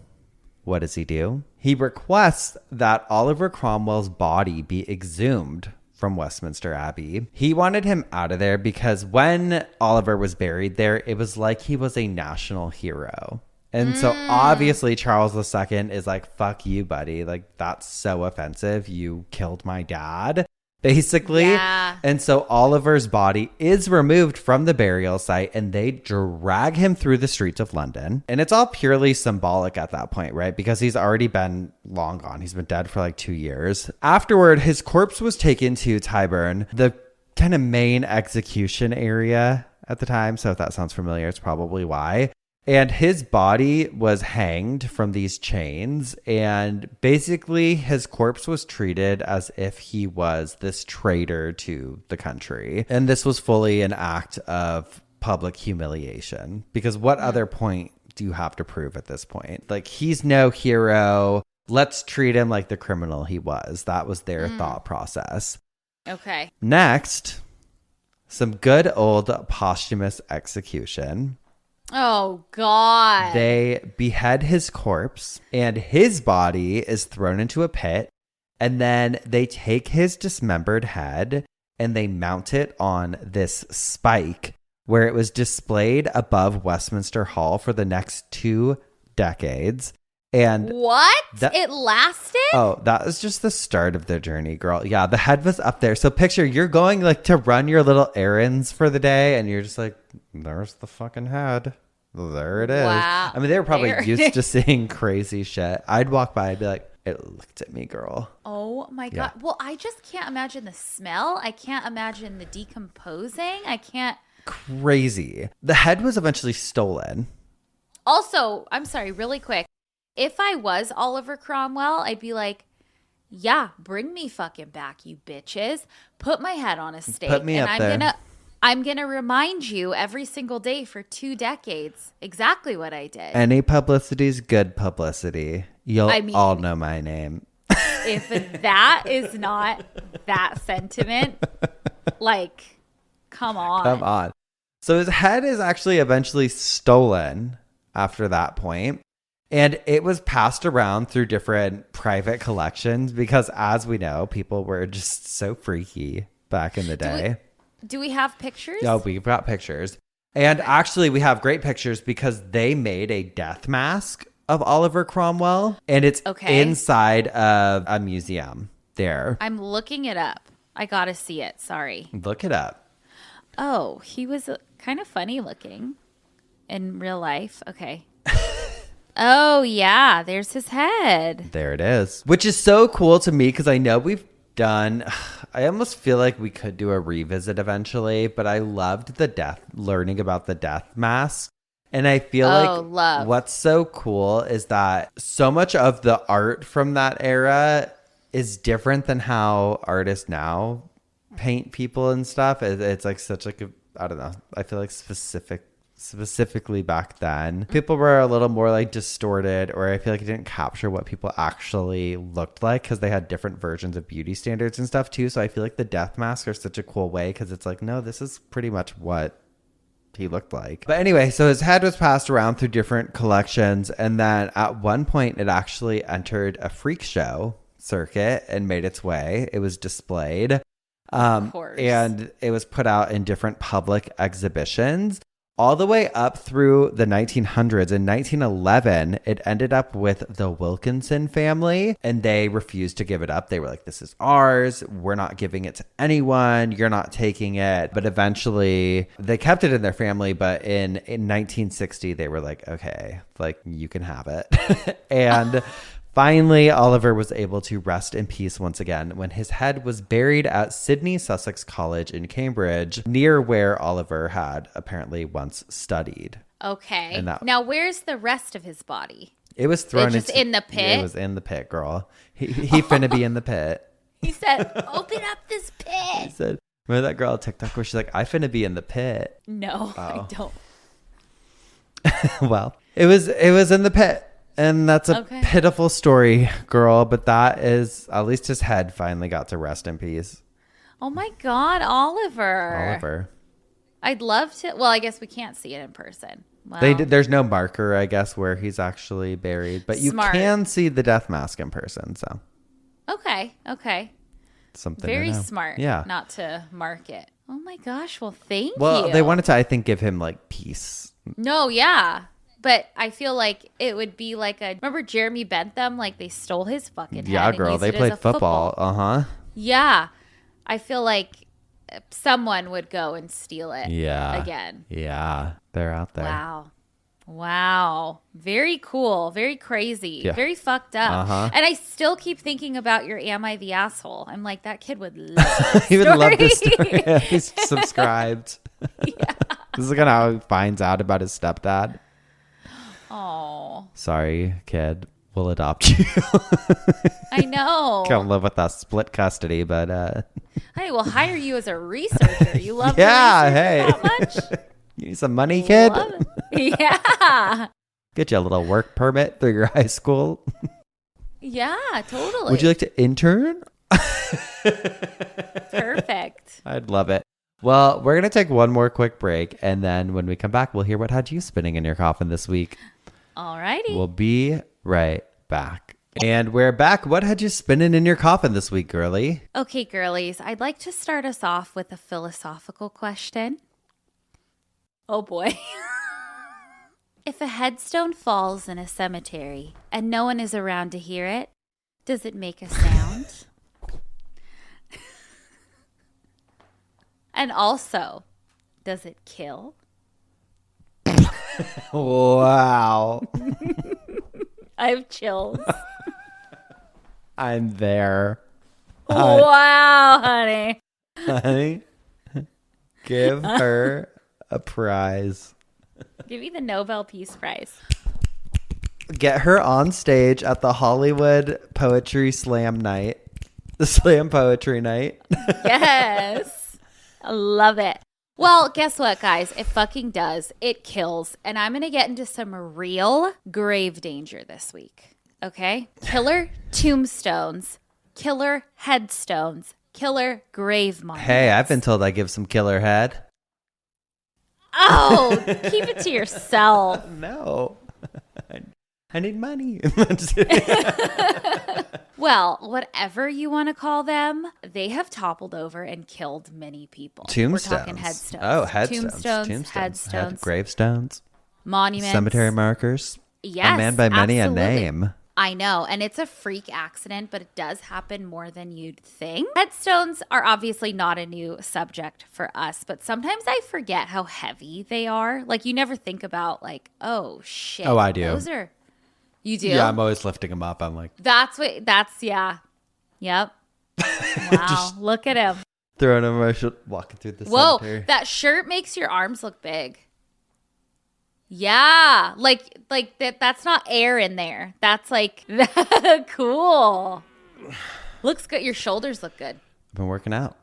what does he do? He requests that Oliver Cromwell's body be exhumed from Westminster Abbey. He wanted him out of there because when Oliver was buried there, it was like he was a national hero. And so obviously Charles II is like, fuck you, buddy. Like, that's so offensive. You killed my dad, basically. Yeah. And so Oliver's body is removed from the burial site and they drag him through the streets of London. And it's all purely symbolic at that point, right? Because he's already been long gone. He's been dead for like 2 years. Afterward, his corpse was taken to Tyburn, the kind of main execution area at the time. So if that sounds familiar, it's probably why. And his body was hanged from these chains. And basically, his corpse was treated as if he was this traitor to the country. And this was fully an act of public humiliation. Because what other point do you have to prove at this point? Like, he's no hero. Let's treat him like the criminal he was. That was their thought process. Okay. Next, some good old posthumous execution. Oh, God. They behead his corpse and his body is thrown into a pit. And then they take his dismembered head and they mount it on this spike where it was displayed above Westminster Hall for the next 2 decades. And what? It lasted? Oh, that was just the start of their journey, girl. Yeah, the head was up there. So picture you're going like to run your little errands for the day and you're just like, there's the fucking head. There it is. Wow. I mean, they were probably used to seeing crazy shit. I'd walk by and be like, it looked at me, girl. Oh my God. Well, I just can't imagine the smell. I can't imagine the decomposing. I can't. Crazy. The head was eventually stolen. Also, I'm sorry, really quick. If I was Oliver Cromwell, I'd be like, yeah, bring me fucking back, you bitches. Put my head on a stake. Put me and up there. I'm gonna remind you every single day for 2 decades exactly what I did. Any publicity's good publicity. You'll all know my name. If that is not that sentiment, like, come on. Come on. So his head is actually eventually stolen after that point. And it was passed around through different private collections because, as we know, people were just so freaky back in the day. Do we have pictures? Yeah, we've got pictures. And actually, we have great pictures because they made a death mask of Oliver Cromwell. And it's inside of a museum there. I'm looking it up. I got to see it. Sorry. Look it up. Oh, he was kind of funny looking in real life. Okay. Oh, yeah. There's his head. There it is. Which is so cool to me because I know we've done, I almost feel like we could do a revisit eventually, but I loved learning about the death mask. And I feel what's so cool is that so much of the art from that era is different than how artists now paint people and stuff. It's like such like I don't know. I feel like specifically back then, people were a little more like distorted, or I feel like it didn't capture what people actually looked like because they had different versions of beauty standards and stuff too. So I feel like the death masks are such a cool way because it's like, no, this is pretty much what he looked like. But anyway, so his head was passed around through different collections, and then at one point it actually entered a freak show circuit and made its way. It was displayed, and it was put out in different public exhibitions. all the way up through the 1900s. In 1911, it ended up with the Wilkinson family, and they refused to give it up. They were like, this is ours. We're not giving it to anyone. You're not taking it. But eventually, they kept it in their family. But in 1960, they were like, okay, like, you can have it. And finally, Oliver was able to rest in peace once again when his head was buried at Sydney Sussex College in Cambridge, near where Oliver had apparently once studied. Okay. Now, where's the rest of his body? It was thrown in the pit? It was in the pit, girl. He finna be in the pit. He said, open up this pit. He said, remember that girl on TikTok where she's like, I finna be in the pit? No, I don't. Well, it was in the pit. And that's a pitiful story, girl. But that is, at least his head finally got to rest in peace. Oh my God, Oliver. I'd love to. Well, I guess we can't see it in person. Well, there's no marker, I guess, where he's actually buried. But you can see the death mask in person. So. Okay. Something very smart. Yeah. Not to mark it. Oh my gosh. Well, thank you. Well, they wanted to, I think, give him like peace. No, yeah. But I feel like it would be like remember Jeremy Bentham? Like they stole his fucking head. Yeah, girl. They played football. Uh-huh. Yeah. I feel like someone would go and steal it again. Yeah. They're out there. Wow. Very cool. Very crazy. Yeah. Very fucked up. Uh-huh. And I still keep thinking about your Am I the Asshole? I'm like, that kid would love this He would love this story. Yeah, he's subscribed. Yeah. This is kind of how he finds out about his stepdad. Oh. Sorry, kid. We'll adopt you. I know. Come live with us. Split custody, but I will hire you as a researcher. You love that much? You need some money, kid? Yeah. Get you a little work permit through your high school. Yeah, totally. Would you like to intern? Perfect. I'd love it. Well, we're going to take one more quick break, and then when we come back, we'll hear what had you spinning in your coffin this week. All righty. We'll be right back. And we're back. What had you spinning in your coffin this week, girly? Okay, girlies. I'd like to start us off with a philosophical question. Oh, boy. If a headstone falls in a cemetery and no one is around to hear it, does it make a sound? And also, does it kill? Wow. I have chills. I'm there. Wow, honey. Honey, give her a prize. Give me the Nobel Peace Prize. Get her on stage at the Hollywood Poetry Slam night. The Slam Poetry night. Yes. I love it. Well, guess what, guys? It fucking does. It kills. And I'm going to get into some real grave danger this week. Okay? Killer tombstones, killer headstones, killer grave monuments. Hey, I've been told I give some killer head. Oh, keep it to yourself. No. I need money. Well, whatever you want to call them, they have toppled over and killed many people. Tombstones. We're talking headstones. Oh, headstones. Tombstones, headstones. Gravestones. Monuments. Cemetery markers. Yes, a man by many absolutely. a name. I know, and it's a freak accident, but it does happen more than you'd think. Headstones are obviously not a new subject for us, but sometimes I forget how heavy they are. Like, you never think about, like, oh, shit. Oh, I do. Those are... You do? Yeah, I'm always lifting them up. I'm like... Yeah. Yep. Wow, look at him. Throwing them, walking through the cemetery. Whoa, that shirt makes your arms look big. Yeah, like that's not air in there. That's like cool. Looks good. Your shoulders look good. I've been working out.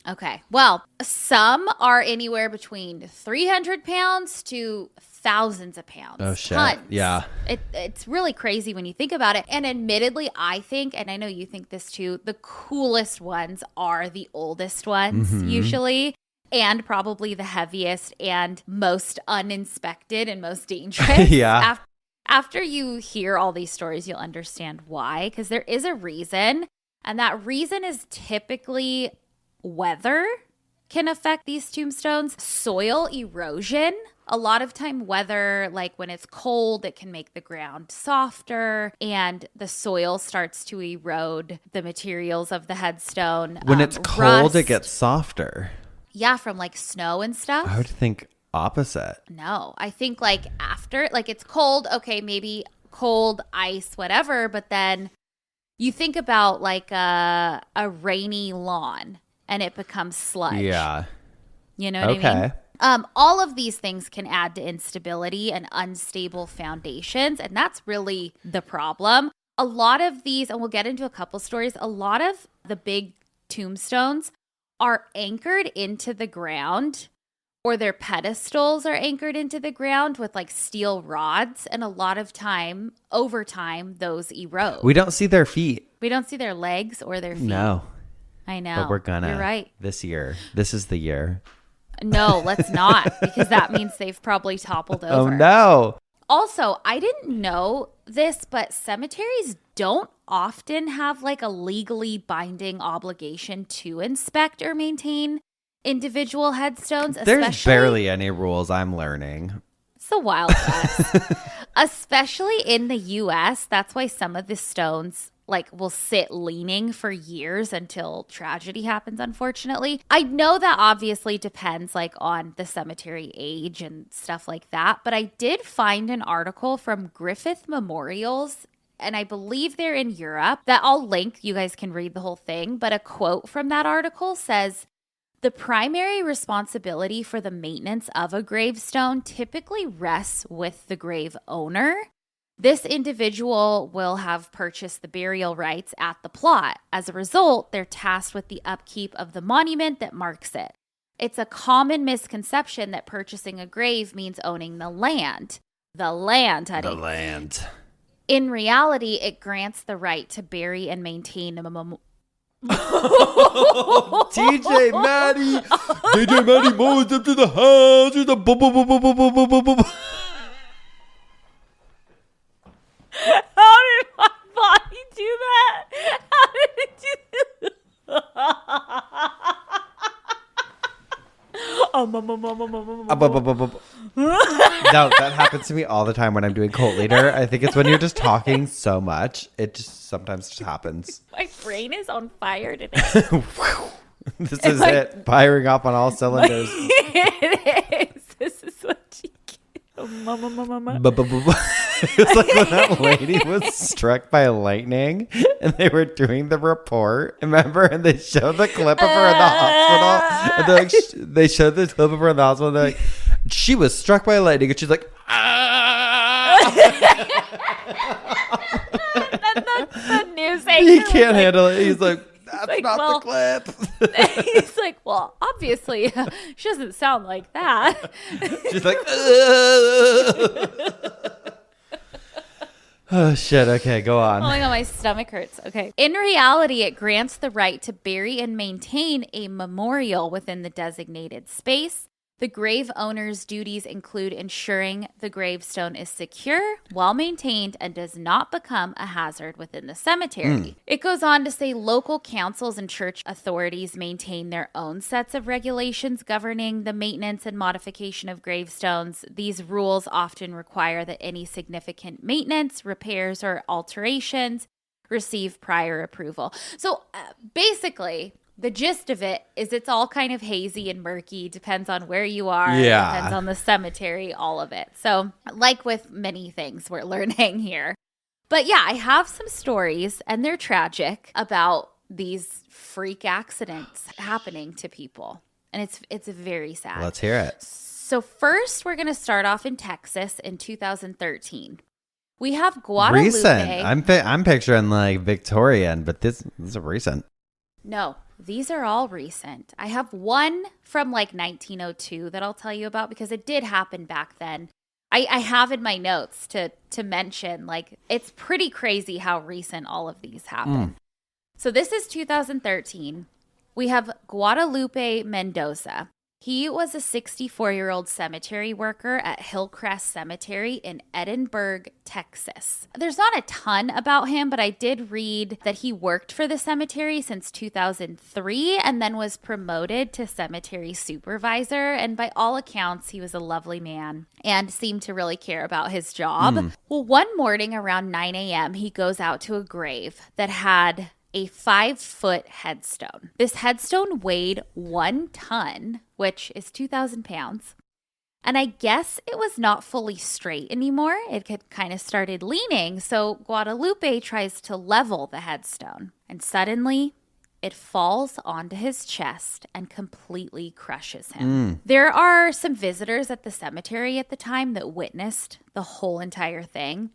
Okay. Well, some are anywhere between 300 pounds to thousands of pounds. Oh, shit. Tons. Yeah. It's really crazy when you think about it. And admittedly, I think, and I know you think this too, the coolest ones are the oldest ones, usually. And probably the heaviest and most uninspected and most dangerous. Yeah. After you hear all these stories, you'll understand why. Because there is a reason. And that reason is typically weather can affect these tombstones. Soil erosion A lot of time weather, like when it's cold, it can make the ground softer and the soil starts to erode the materials of the headstone. When it's cold, rust. it gets softer. Yeah, from like snow and stuff. I would think opposite. No, I think like after, like it's cold, okay, maybe cold, ice, whatever. But then you think about like a rainy lawn and it becomes sludge. Yeah. You know what I mean? All of these things can add to instability and unstable foundations. And that's really the problem. A lot of these, and we'll get into a couple stories, a lot of the big tombstones are anchored into the ground, or their pedestals are anchored into the ground with like steel rods. And a lot of time, over time, those erode. We don't see their feet. We don't see their legs or their feet. No. I know. But we're gonna. You're right. This year. This is the year. No, let's not, because that means they've probably toppled over. Oh, no. Also, I didn't know this, but cemeteries don't often have like a legally binding obligation to inspect or maintain individual headstones. There's barely any rules, I'm learning. It's the Wild West. Especially in the U.S. That's why some of the stones like will sit leaning for years until tragedy happens, unfortunately. I know that obviously depends like on the cemetery age and stuff like that, but I did find an article from Griffith Memorials, and I believe they're in Europe, that I'll link. You guys can read the whole thing, but a quote from that article says, "The primary responsibility for the maintenance of a gravestone typically rests with the grave owner. This individual will have purchased the burial rights at the plot. As a result, they're tasked with the upkeep of the monument that marks it. It's a common misconception that purchasing a grave means owning the land. The land, honey. The land. In reality, it grants the right to bury and maintain a TJ Maddie moves up to the house with a How did my body do that? How did it do that? No, that happens to me all the time when I'm doing cult leader. I think it's when you're just talking so much. It just sometimes just happens. My brain is on fire today. This is it. Firing off on all cylinders. It is. This is what you get. It was like when that lady was struck by lightning and they were doing the report. Remember? And they showed the clip of her in the hospital. And they're like, they showed the clip of her in the hospital. And they're like, she was struck by lightning. And she's like, ah. the news anchor He can't handle it. He's like, that's like, not well, the clip. He's like, well, obviously, she doesn't sound like that. She's like, oh, shit. Okay, go on. Oh my God, my stomach hurts. Okay. In reality, it grants the right to bury and maintain a memorial within the designated space. The grave owner's duties include ensuring the gravestone is secure, well-maintained, and does not become a hazard within the cemetery. It goes on to say local councils and church authorities maintain their own sets of regulations governing the maintenance and modification of gravestones. These rules often require that any significant maintenance, repairs, or alterations receive prior approval. So basically, the gist of it is it's all kind of hazy and murky, depends on where you are, depends on the cemetery, all of it. So like with many things we're learning here. But yeah, I have some stories, and they're tragic, about these freak accidents happening to people. And it's very sad. Let's hear it. So first, we're going to start off in Texas in 2013. We have Guadalupe. Recent. I'm picturing like Victorian, but this is recent. No, these are all recent. I have one from like 1902 that I'll tell you about because it did happen back then. I have in my notes to mention, like, it's pretty crazy how recent all of these happen. So this is 2013. We have Guadalupe Mendoza. He was a 64-year-old cemetery worker at Hillcrest Cemetery in Edinburgh, Texas. There's not a ton about him, but I did read that he worked for the cemetery since 2003 and then was promoted to cemetery supervisor. And by all accounts, he was a lovely man and seemed to really care about his job. Well, one morning around 9 a.m., he goes out to a grave that had a 5-foot headstone. This headstone weighed 1 ton, which is 2,000 pounds. And I guess it was not fully straight anymore. It had kind of started leaning. So Guadalupe tries to level the headstone. And suddenly, it falls onto his chest and completely crushes him. There are some visitors at the cemetery at the time that witnessed the whole entire thing.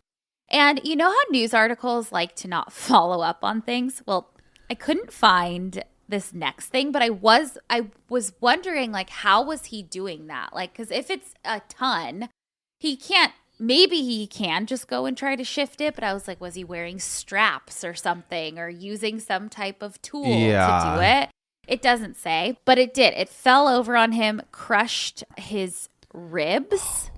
And you know how news articles like to not follow up on things? Well, I couldn't find this next thing, but I was wondering, like, how was he doing that? Like, because if it's a ton, maybe he can just go and try to shift it. But I was like, was he wearing straps or something or using some type of tool to do it? It doesn't say, but it did. It fell over on him, crushed his ribs,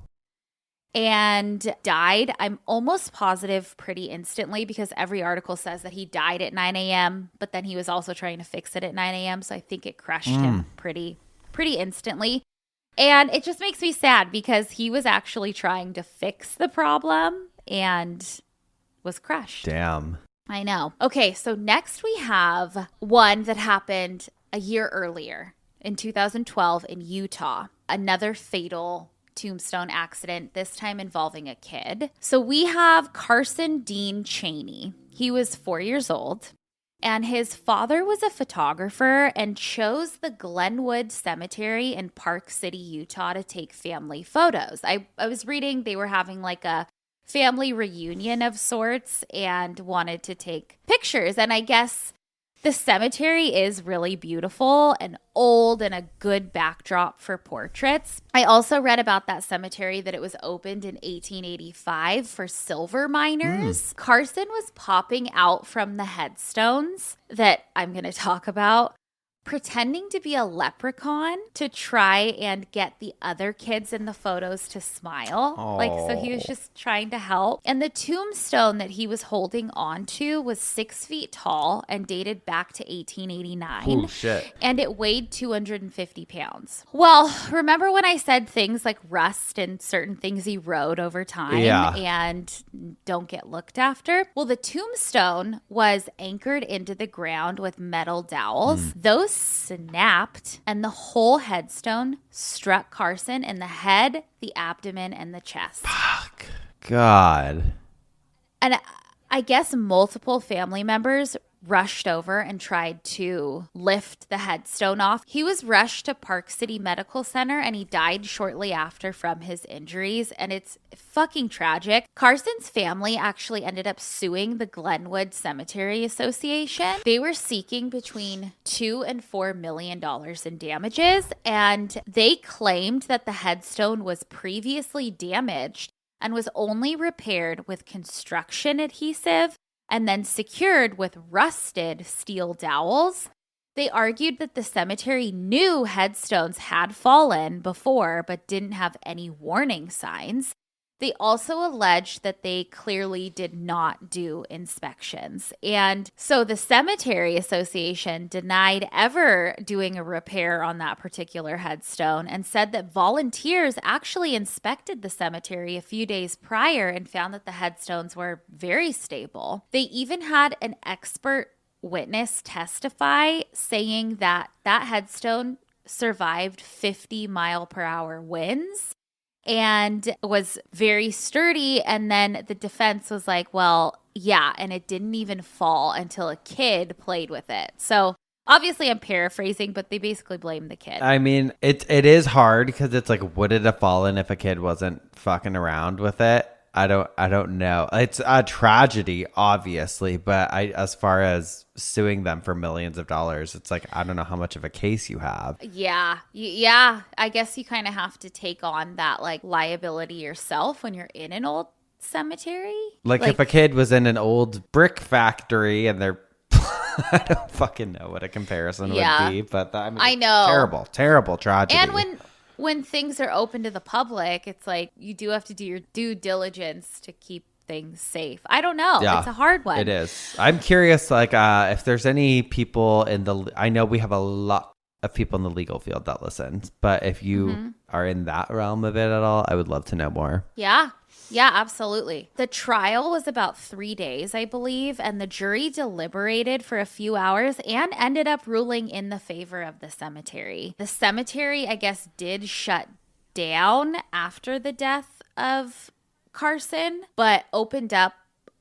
and died. I'm almost positive pretty instantly because every article says that he died at 9 a.m., but then he was also trying to fix it at 9 a.m. So I think it crushed him pretty instantly. And it just makes me sad because he was actually trying to fix the problem and was crushed. Damn. I know. Okay, so next we have one that happened a year earlier in 2012 in Utah. Another fatal tombstone accident, this time involving a kid. So we have Carson Dean Cheney. He was 4 years old, and his father was a photographer and chose the Glenwood Cemetery in Park City, Utah to take family photos. I was reading they were having like a family reunion of sorts and wanted to take pictures. And I guess the cemetery is really beautiful and old and a good backdrop for portraits. I also read about that cemetery that it was opened in 1885 for silver miners. Carson was popping out from the headstones that I'm going to talk about, pretending to be a leprechaun to try and get the other kids in the photos to smile. So he was just trying to help. And the tombstone that he was holding onto was 6 feet tall and dated back to 1889. Oh, shit. And it weighed 250 pounds. Well, remember when I said things like rust and certain things erode over time and don't get looked after? Well, the tombstone was anchored into the ground with metal dowels. Those snapped and the whole headstone struck Carson in the head, the abdomen, and the chest. Fuck. God. And I guess multiple family members rushed over and tried to lift the headstone off. He was rushed to Park City Medical Center and he died shortly after from his injuries. And it's fucking tragic. Carson's family actually ended up suing the Glenwood Cemetery Association. They were seeking between $2 and $4 million in damages. And they claimed that the headstone was previously damaged and was only repaired with construction adhesive and then secured with rusted steel dowels. They argued that the cemetery knew headstones had fallen before but didn't have any warning signs. They also alleged that they clearly did not do inspections. And so the Cemetery Association denied ever doing a repair on that particular headstone and said that volunteers actually inspected the cemetery a few days prior and found that the headstones were very stable. They even had an expert witness testify saying that that headstone survived 50-mile-per-hour winds and was very sturdy. And then the defense was like, well, yeah, and it didn't even fall until a kid played with it. So obviously I'm paraphrasing, but they basically blame the kid. I mean, it is hard because it's like, would it have fallen if a kid wasn't fucking around with it? I don't know. It's a tragedy, obviously, but as far as suing them for millions of dollars, it's like, I don't know how much of a case you have. Yeah. I guess you kind of have to take on that like liability yourself when you're in an old cemetery. Like if a kid was in an old brick factory and they're I don't fucking know what a comparison Yeah. would be, but I mean, I know. terrible, terrible tragedy. And when things are open to the public, it's like you do have to do your due diligence to keep things safe. I don't know. Yeah, it's a hard one. It is. I'm curious, like, if there's any people I know we have a lot of people in the legal field that listen, but if you are in that realm of it at all, I would love to know more. Yeah. Yeah, absolutely. The trial was about 3 days, I believe, and the jury deliberated for a few hours and ended up ruling in the favor of the cemetery. The cemetery, I guess, did shut down after the death of Carson, but opened up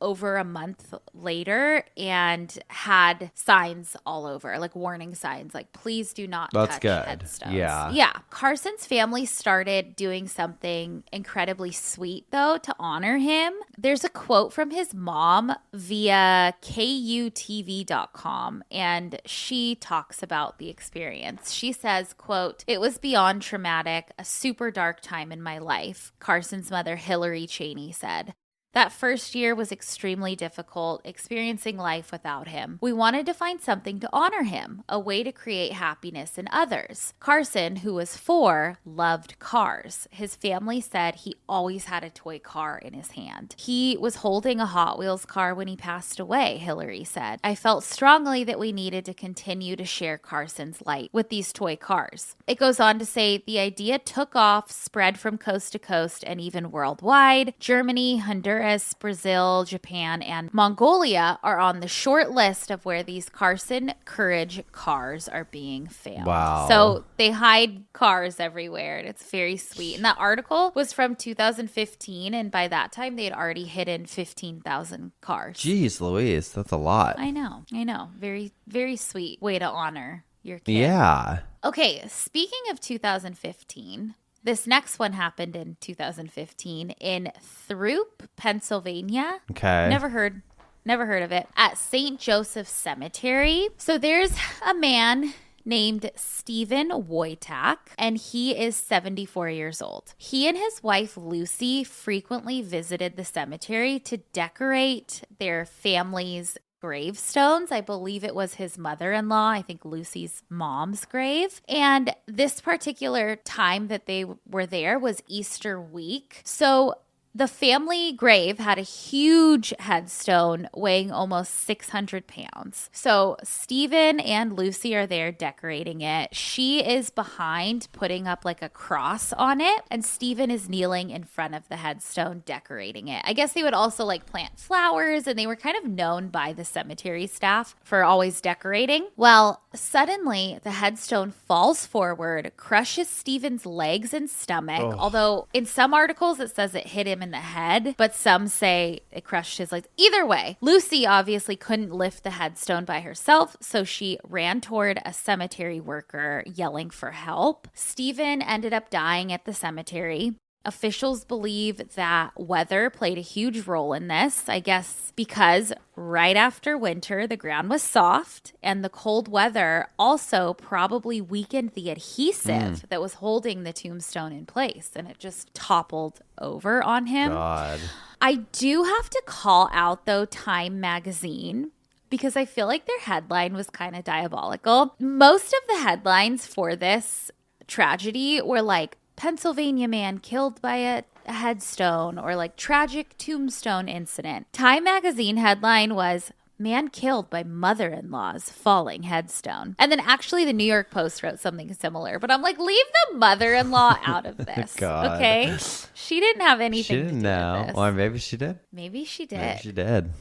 over a month later and had signs all over, like warning signs, like please do not touch headstones. Yeah. Carson's family started doing something incredibly sweet, though, to honor him. There's a quote from his mom via KUTV.com, and she talks about the experience. She says, quote, "It was beyond traumatic, a super dark time in my life," Carson's mother, Hillary Cheney, said. "That first year was extremely difficult, experiencing life without him. We wanted to find something to honor him, a way to create happiness in others. Carson, who was 4, loved cars. His family said he always had a toy car in his hand. He was holding a Hot Wheels car when he passed away," Hillary said. "I felt strongly that we needed to continue to share Carson's light with these toy cars." It goes on to say the idea took off, spread from coast to coast, and even worldwide. Germany, Honduras, Brazil, Japan, and Mongolia are on the short list of where these Carson Courage cars are being found. Wow. So they hide cars everywhere, and it's very sweet. And that article was from 2015, and by that time, they had already hidden 15,000 cars. Jeez Louise, that's a lot. I know. Very, very sweet way to honor your kid. Yeah. Okay, speaking of 2015... this next one happened in 2015 in Throop, Pennsylvania. Okay. Never heard of it. At St. Joseph's Cemetery. So there's a man named Stephen Wojtak, and he is 74 years old. He and his wife Lucy frequently visited the cemetery to decorate their family's gravestones. I believe it was his mother-in-law, I think Lucy's mom's grave. And this particular time that they were there was Easter week. So the family grave had a huge headstone weighing almost 600 pounds. So Stephen and Lucy are there decorating it. She is behind putting up like a cross on it, and Stephen is kneeling in front of the headstone decorating it. I guess they would also like plant flowers, and they were kind of known by the cemetery staff for always decorating. Well, suddenly the headstone falls forward, crushes Stephen's legs and stomach, although in some articles it says it hit him in the head, but some say it crushed his legs. Either way, Lucy obviously couldn't lift the headstone by herself, so she ran toward a cemetery worker yelling for help. Stephen ended up dying at the cemetery. Officials believe that weather played a huge role in this, I guess because right after winter, the ground was soft, and the cold weather also probably weakened the adhesive that was holding the tombstone in place, and it just toppled over on him. God. I do have to call out, though, Time magazine, because I feel like their headline was kind of diabolical. Most of the headlines for this tragedy were like, Pennsylvania man killed by a headstone, or like tragic tombstone incident. Time magazine headline was man killed by mother-in-law's falling headstone. And then actually the New York Post wrote something similar, but I'm like, leave the mother-in-law out of this. God. Okay? She didn't have anything She didn't to do know. with this. Or maybe she did. Maybe she did. Maybe she did.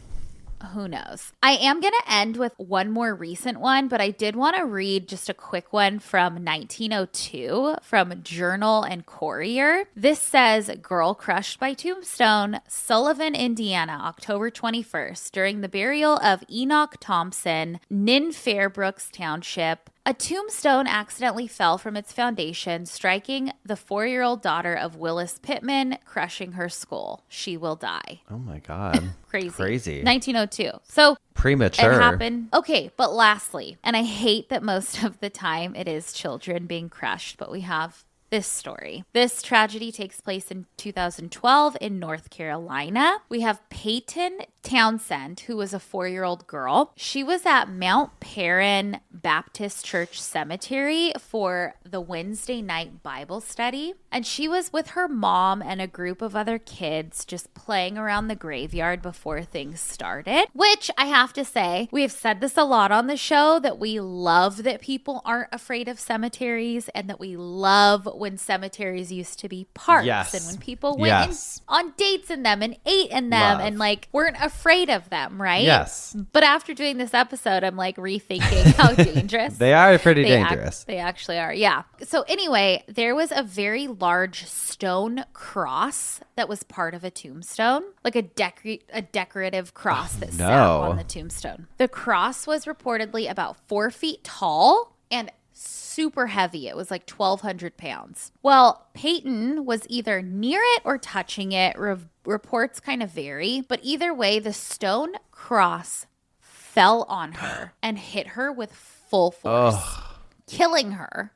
Who knows? I am going to end with one more recent one, but I did want to read just a quick one from 1902 from Journal and Courier. This says, girl crushed by tombstone, Sullivan, Indiana, October 21st, during the burial of Enoch Thompson, Nin Fairbrooks Township. A tombstone accidentally fell from its foundation, striking the 4-year-old daughter of Willis Pittman, crushing her skull. She will die. Oh my God. Crazy. 1902. So premature. it happened. Okay, but lastly, and I hate that most of the time it is children being crushed, but we have this story. This tragedy takes place in 2012 in North Carolina. We have Peyton Townsend, who was a 4-year-old girl. She was at Mount Perrin Baptist Church Cemetery for the Wednesday night Bible study. And she was with her mom and a group of other kids just playing around the graveyard before things started, which I have to say, we have said this a lot on the show, that we love that people aren't afraid of cemeteries and that we love when cemeteries used to be parks and when people went on dates in them and ate in them and like weren't afraid of them, right? Yes. But after doing this episode, I'm like rethinking how dangerous they are pretty dangerous. They actually are. Yeah. So anyway, there was a very large stone cross that was part of a tombstone, like a decorative cross that sat on the tombstone. The cross was reportedly about 4 feet tall and super heavy. It was like 1,200 pounds. Well, Peyton was either near it or touching it. Reports kind of vary, but either way, the stone cross fell on her and hit her with full force, killing her.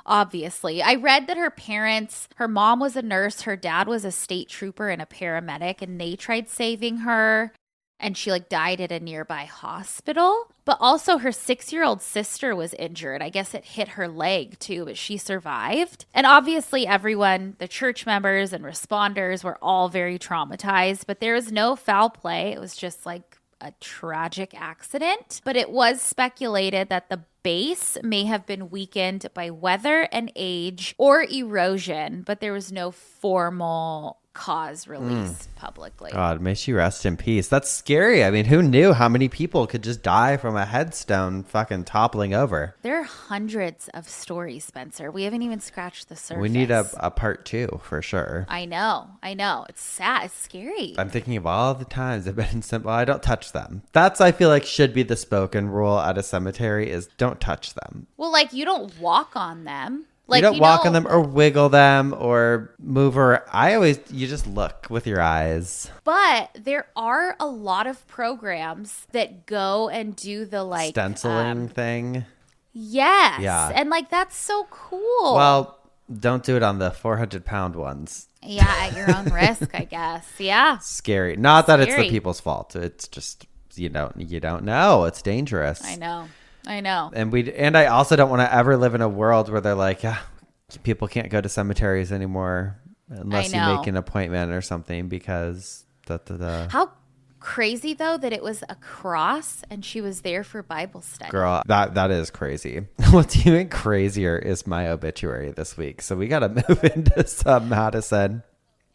Obviously, I read that her mom was a nurse, her dad was a state trooper and a paramedic, and they tried saving her. And she like died at a nearby hospital. But also her 6-year-old sister was injured. I guess it hit her leg too, but she survived. And obviously everyone, the church members and responders were all very traumatized, but there was no foul play. It was just like a tragic accident. But it was speculated that the base may have been weakened by weather and age or erosion, but there was no formal cause released publicly. God, may she rest in peace. That's scary. I mean, who knew how many people could just die from a headstone fucking toppling over? There are hundreds of stories, Spencer. We haven't even scratched the surface. We need a part 2 for sure. I know. It's sad. It's scary. I'm thinking of all the times I've been in well, I don't touch them. That's, I feel like, should be the spoken rule at a cemetery is don't touch them. Well, like you don't walk on them. Like, you don't walk on them or wiggle them or move her. You just look with your eyes. But there are a lot of programs that go and do the like stenciling thing. Yes. Yeah. And like, that's so cool. Well, don't do it on the 400-pound ones. Yeah. At your own risk, I guess. Yeah. Scary. Not that it's the people's fault. It's just, you don't know. It's dangerous. I know. And I also don't want to ever live in a world where they're like, people can't go to cemeteries anymore unless you make an appointment or something because How crazy though that it was a cross and she was there for Bible study. Girl, that is crazy. What's even crazier is my obituary this week. So we got to move into some Madison.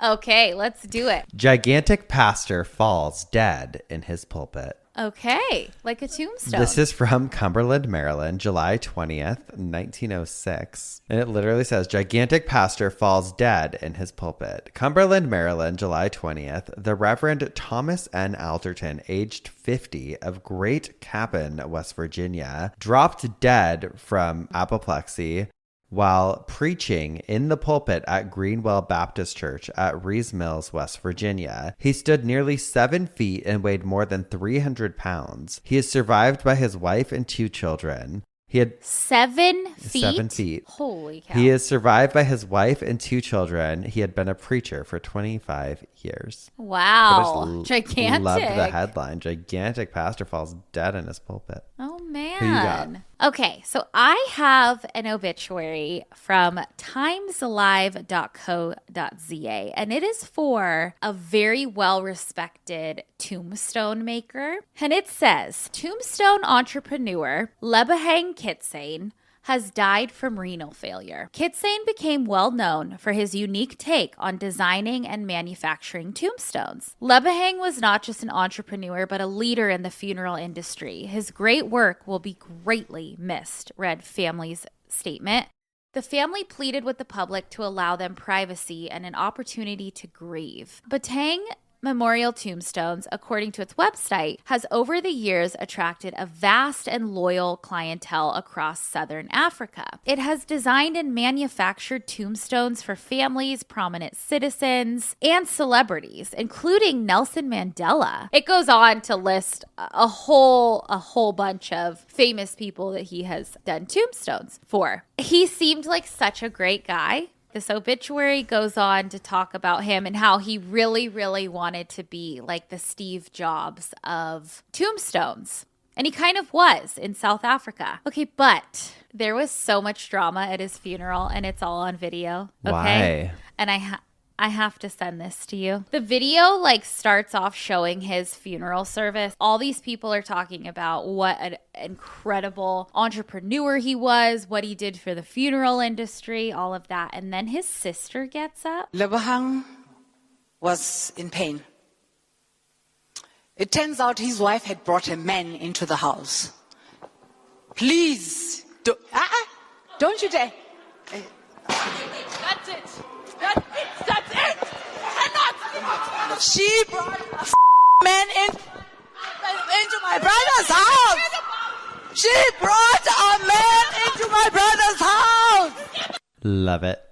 Okay, let's do it. Gigantic pastor falls dead in his pulpit. Okay, like a tombstone. This is from Cumberland, Maryland, July 20th, 1906. And it literally says, gigantic pastor falls dead in his pulpit. Cumberland, Maryland, July 20th. The Reverend Thomas N. Alderton, aged 50, of Great Capon, West Virginia, dropped dead from apoplexy while preaching in the pulpit at Greenwell Baptist Church at Rees Mills, West Virginia. He stood nearly 7 feet and weighed more than 300 pounds. He is survived by his wife and 2 children. He had 7 feet? 7 feet. Holy cow. He is survived by his wife and 2 children. He had been a preacher for 25 years. Wow. Gigantic. Loved the headline. Gigantic pastor falls dead in his pulpit. Oh, man. Who you got? Okay, so I have an obituary from timesalive.co.za, and it is for a very well-respected tombstone maker. And it says, tombstone entrepreneur Lebahang Kitsane has died from renal failure. Kitsane became well known for his unique take on designing and manufacturing tombstones. Lebahang was not just an entrepreneur, but a leader in the funeral industry. His great work will be greatly missed, read family's statement. The family pleaded with the public to allow them privacy and an opportunity to grieve. Batang Memorial Tombstones, according to its website, has over the years attracted a vast and loyal clientele across Southern Africa. It has designed and manufactured tombstones for families, prominent citizens, and celebrities, including Nelson Mandela. It goes on to list a whole bunch of famous people that he has done tombstones for. He seemed like such a great guy this obituary goes on to talk about him and how he really, really wanted to be like the Steve Jobs of tombstones. And he kind of was in South Africa. Okay, but there was so much drama at his funeral, and it's all on video. Okay? Why? And I have to send this to you. The video like starts off showing his funeral service. All these people are talking about what an incredible entrepreneur he was, what he did for the funeral industry, all of that. And then his sister gets up. Lebohang was in pain. It turns out his wife had brought a man into the house. Please, don't you dare. That's it. That's it. Cannot. She brought a man into my brother's house. She brought a man into my brother's house. Love it.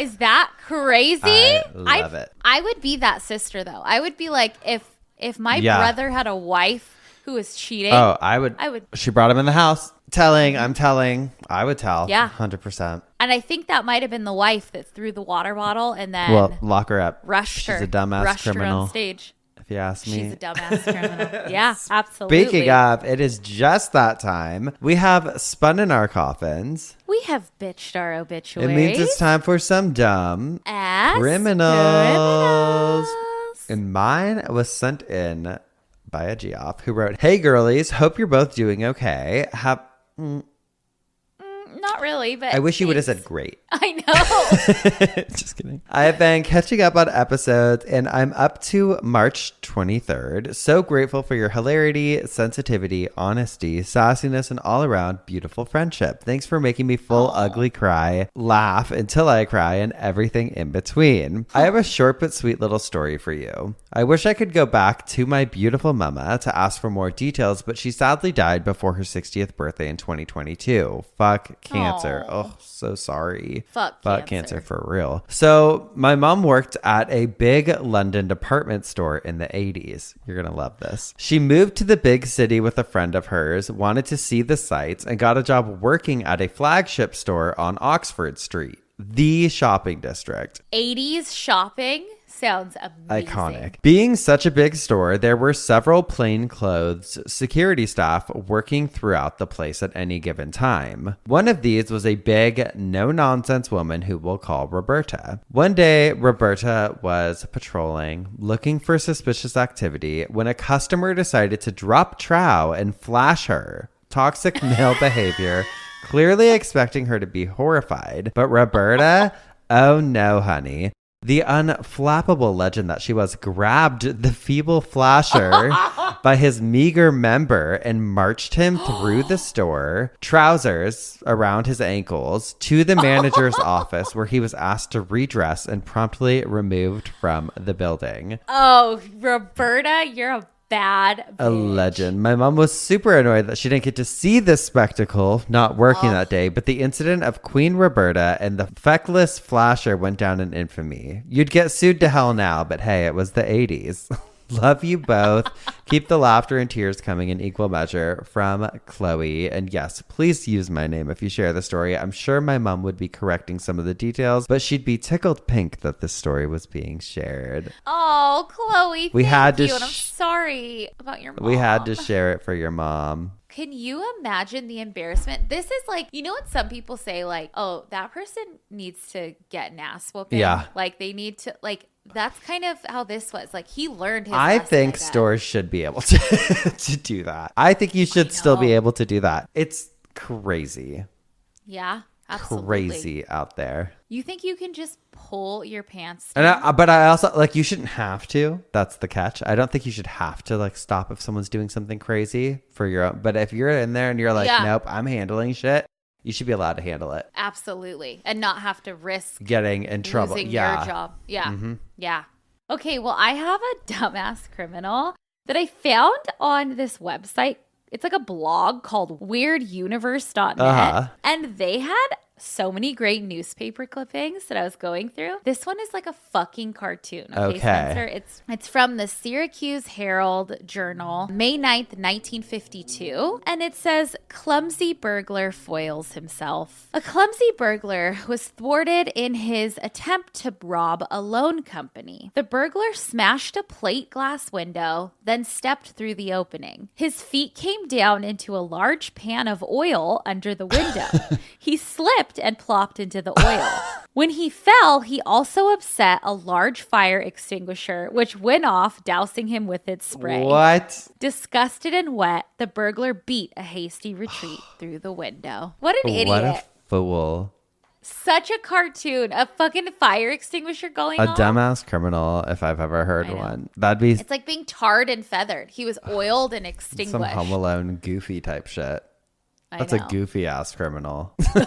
Is that crazy? I love it. I would be that sister though. I would be like, if my brother had a wife who was cheating. Oh, I would. She brought him in the house. I'm telling. I would tell. Yeah. 100%. And I think that might have been the wife that threw the water bottle and then lock her up. Rushed her. She's a dumbass criminal. Her on stage. If you ask me. She's a dumbass criminal. Yeah, absolutely. Speaking of, it is just that time. We have spun in our coffins. We have bitched our obituaries. It means it's time for some dumb Ass criminals. And mine was sent in by a Geoff who wrote, "Hey girlies, hope you're both doing okay. Not really, but I wish you would have said great. I know. Just kidding. I've been catching up on episodes and I'm up to March 23rd. So grateful for your hilarity, sensitivity, honesty, sassiness, and all around beautiful friendship. Thanks for making me full ugly cry, laugh until I cry, and everything in between. I have a short but sweet little story for you. I wish I could go back to my beautiful mama to ask for more details, but she sadly died before her 60th birthday in 2022. Fuck cancer. Oh, so sorry. Fuck cancer for real. So my mom worked at a big London department store in the 80s. You're going to love this. She moved to the big city with a friend of hers, wanted to see the sights, and got a job working at a flagship store on Oxford Street, the shopping district. 80s shopping sounds amazing. Iconic. Being such a big store, there were several plainclothes security staff working throughout the place at any given time. One of these was a big, no-nonsense woman who we'll call Roberta. One day, Roberta was patrolling, looking for suspicious activity, when a customer decided to drop trow and flash her. Toxic male behavior, clearly expecting her to be horrified. But Roberta, oh no, honey. The unflappable legend that she was, grabbed the feeble flasher by his meager member and marched him through the store, trousers around his ankles, to the manager's office, where he was asked to redress and promptly removed from the building. Oh, Roberta, you're a bad bitch. A legend. My mom was super annoyed that she didn't get to see this spectacle, not working that day, but the incident of Queen Roberta and the feckless flasher went down in infamy. You'd get sued to hell now, but hey, it was the 80s. Love you both. Keep the laughter and tears coming in equal measure, from Chloe. And yes, please use my name if you share the story. I'm sure my mom would be correcting some of the details, but she'd be tickled pink that this story was being shared. Oh, Chloe, we had to and I'm sorry about your mom. We had to share it for your mom. Can you imagine the embarrassment? This is like, you know what some people say, like, oh, that person needs to get an ass whooping. Yeah. Like they need to, like, that's kind of how this was. Like he learned his I lesson, think stores should be able to, to do that. I think you should still be able to do that. It's crazy. Yeah, absolutely. Crazy out there. You think you can just pull your pants down? And but I also, like, you shouldn't have to. That's the catch. I don't think you should have to, like, stop if someone's doing something crazy for your own. But if you're in there and you're like, nope, I'm handling shit, you should be allowed to handle it. Absolutely. And not have to risk getting in trouble. Losing your job. Yeah. Mm-hmm. Yeah. Okay. Well, I have a dumbass criminal that I found on this website. It's like a blog called weirduniverse.net. And they had so many great newspaper clippings that I was going through. This one is like a fucking cartoon. Okay. Spencer, it's from the Syracuse Herald Journal, May 9th, 1952. And it says, clumsy burglar foils himself. A clumsy burglar was thwarted in his attempt to rob a loan company. The burglar smashed a plate glass window, then stepped through the opening. His feet came down into a large pan of oil under the window. He slipped and plopped into the oil. When he fell, he also upset a large fire extinguisher, which went off, dousing him with its spray. What? Disgusted and wet, the burglar beat a hasty retreat through the window. What an idiot. What a fool. Such a cartoon. A fucking fire extinguisher going A off. dumbass criminal, if I've ever heard one. That'd be It's like being tarred and feathered. He was oiled and extinguished. some Home Alone goofy type shit. That's a goofy ass criminal. Well,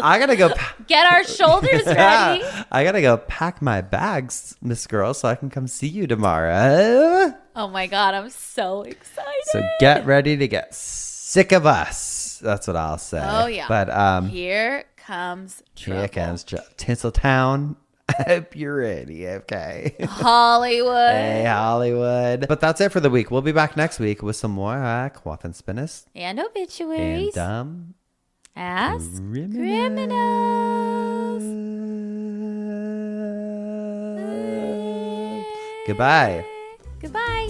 I gotta go. Get our shoulders ready. I gotta go pack my bags, Miss Girl, so I can come see you tomorrow. Oh my God, I'm so excited. So get ready to get sick of us. That's what I'll say. Oh yeah. But here comes trouble. here comes Tinseltown. I hope you're ready, okay? Hollywood. Hey, Hollywood. But that's it for the week. We'll be back next week with some more Coffin Spinners And and obituaries. dumb As criminals. Goodbye. Goodbye.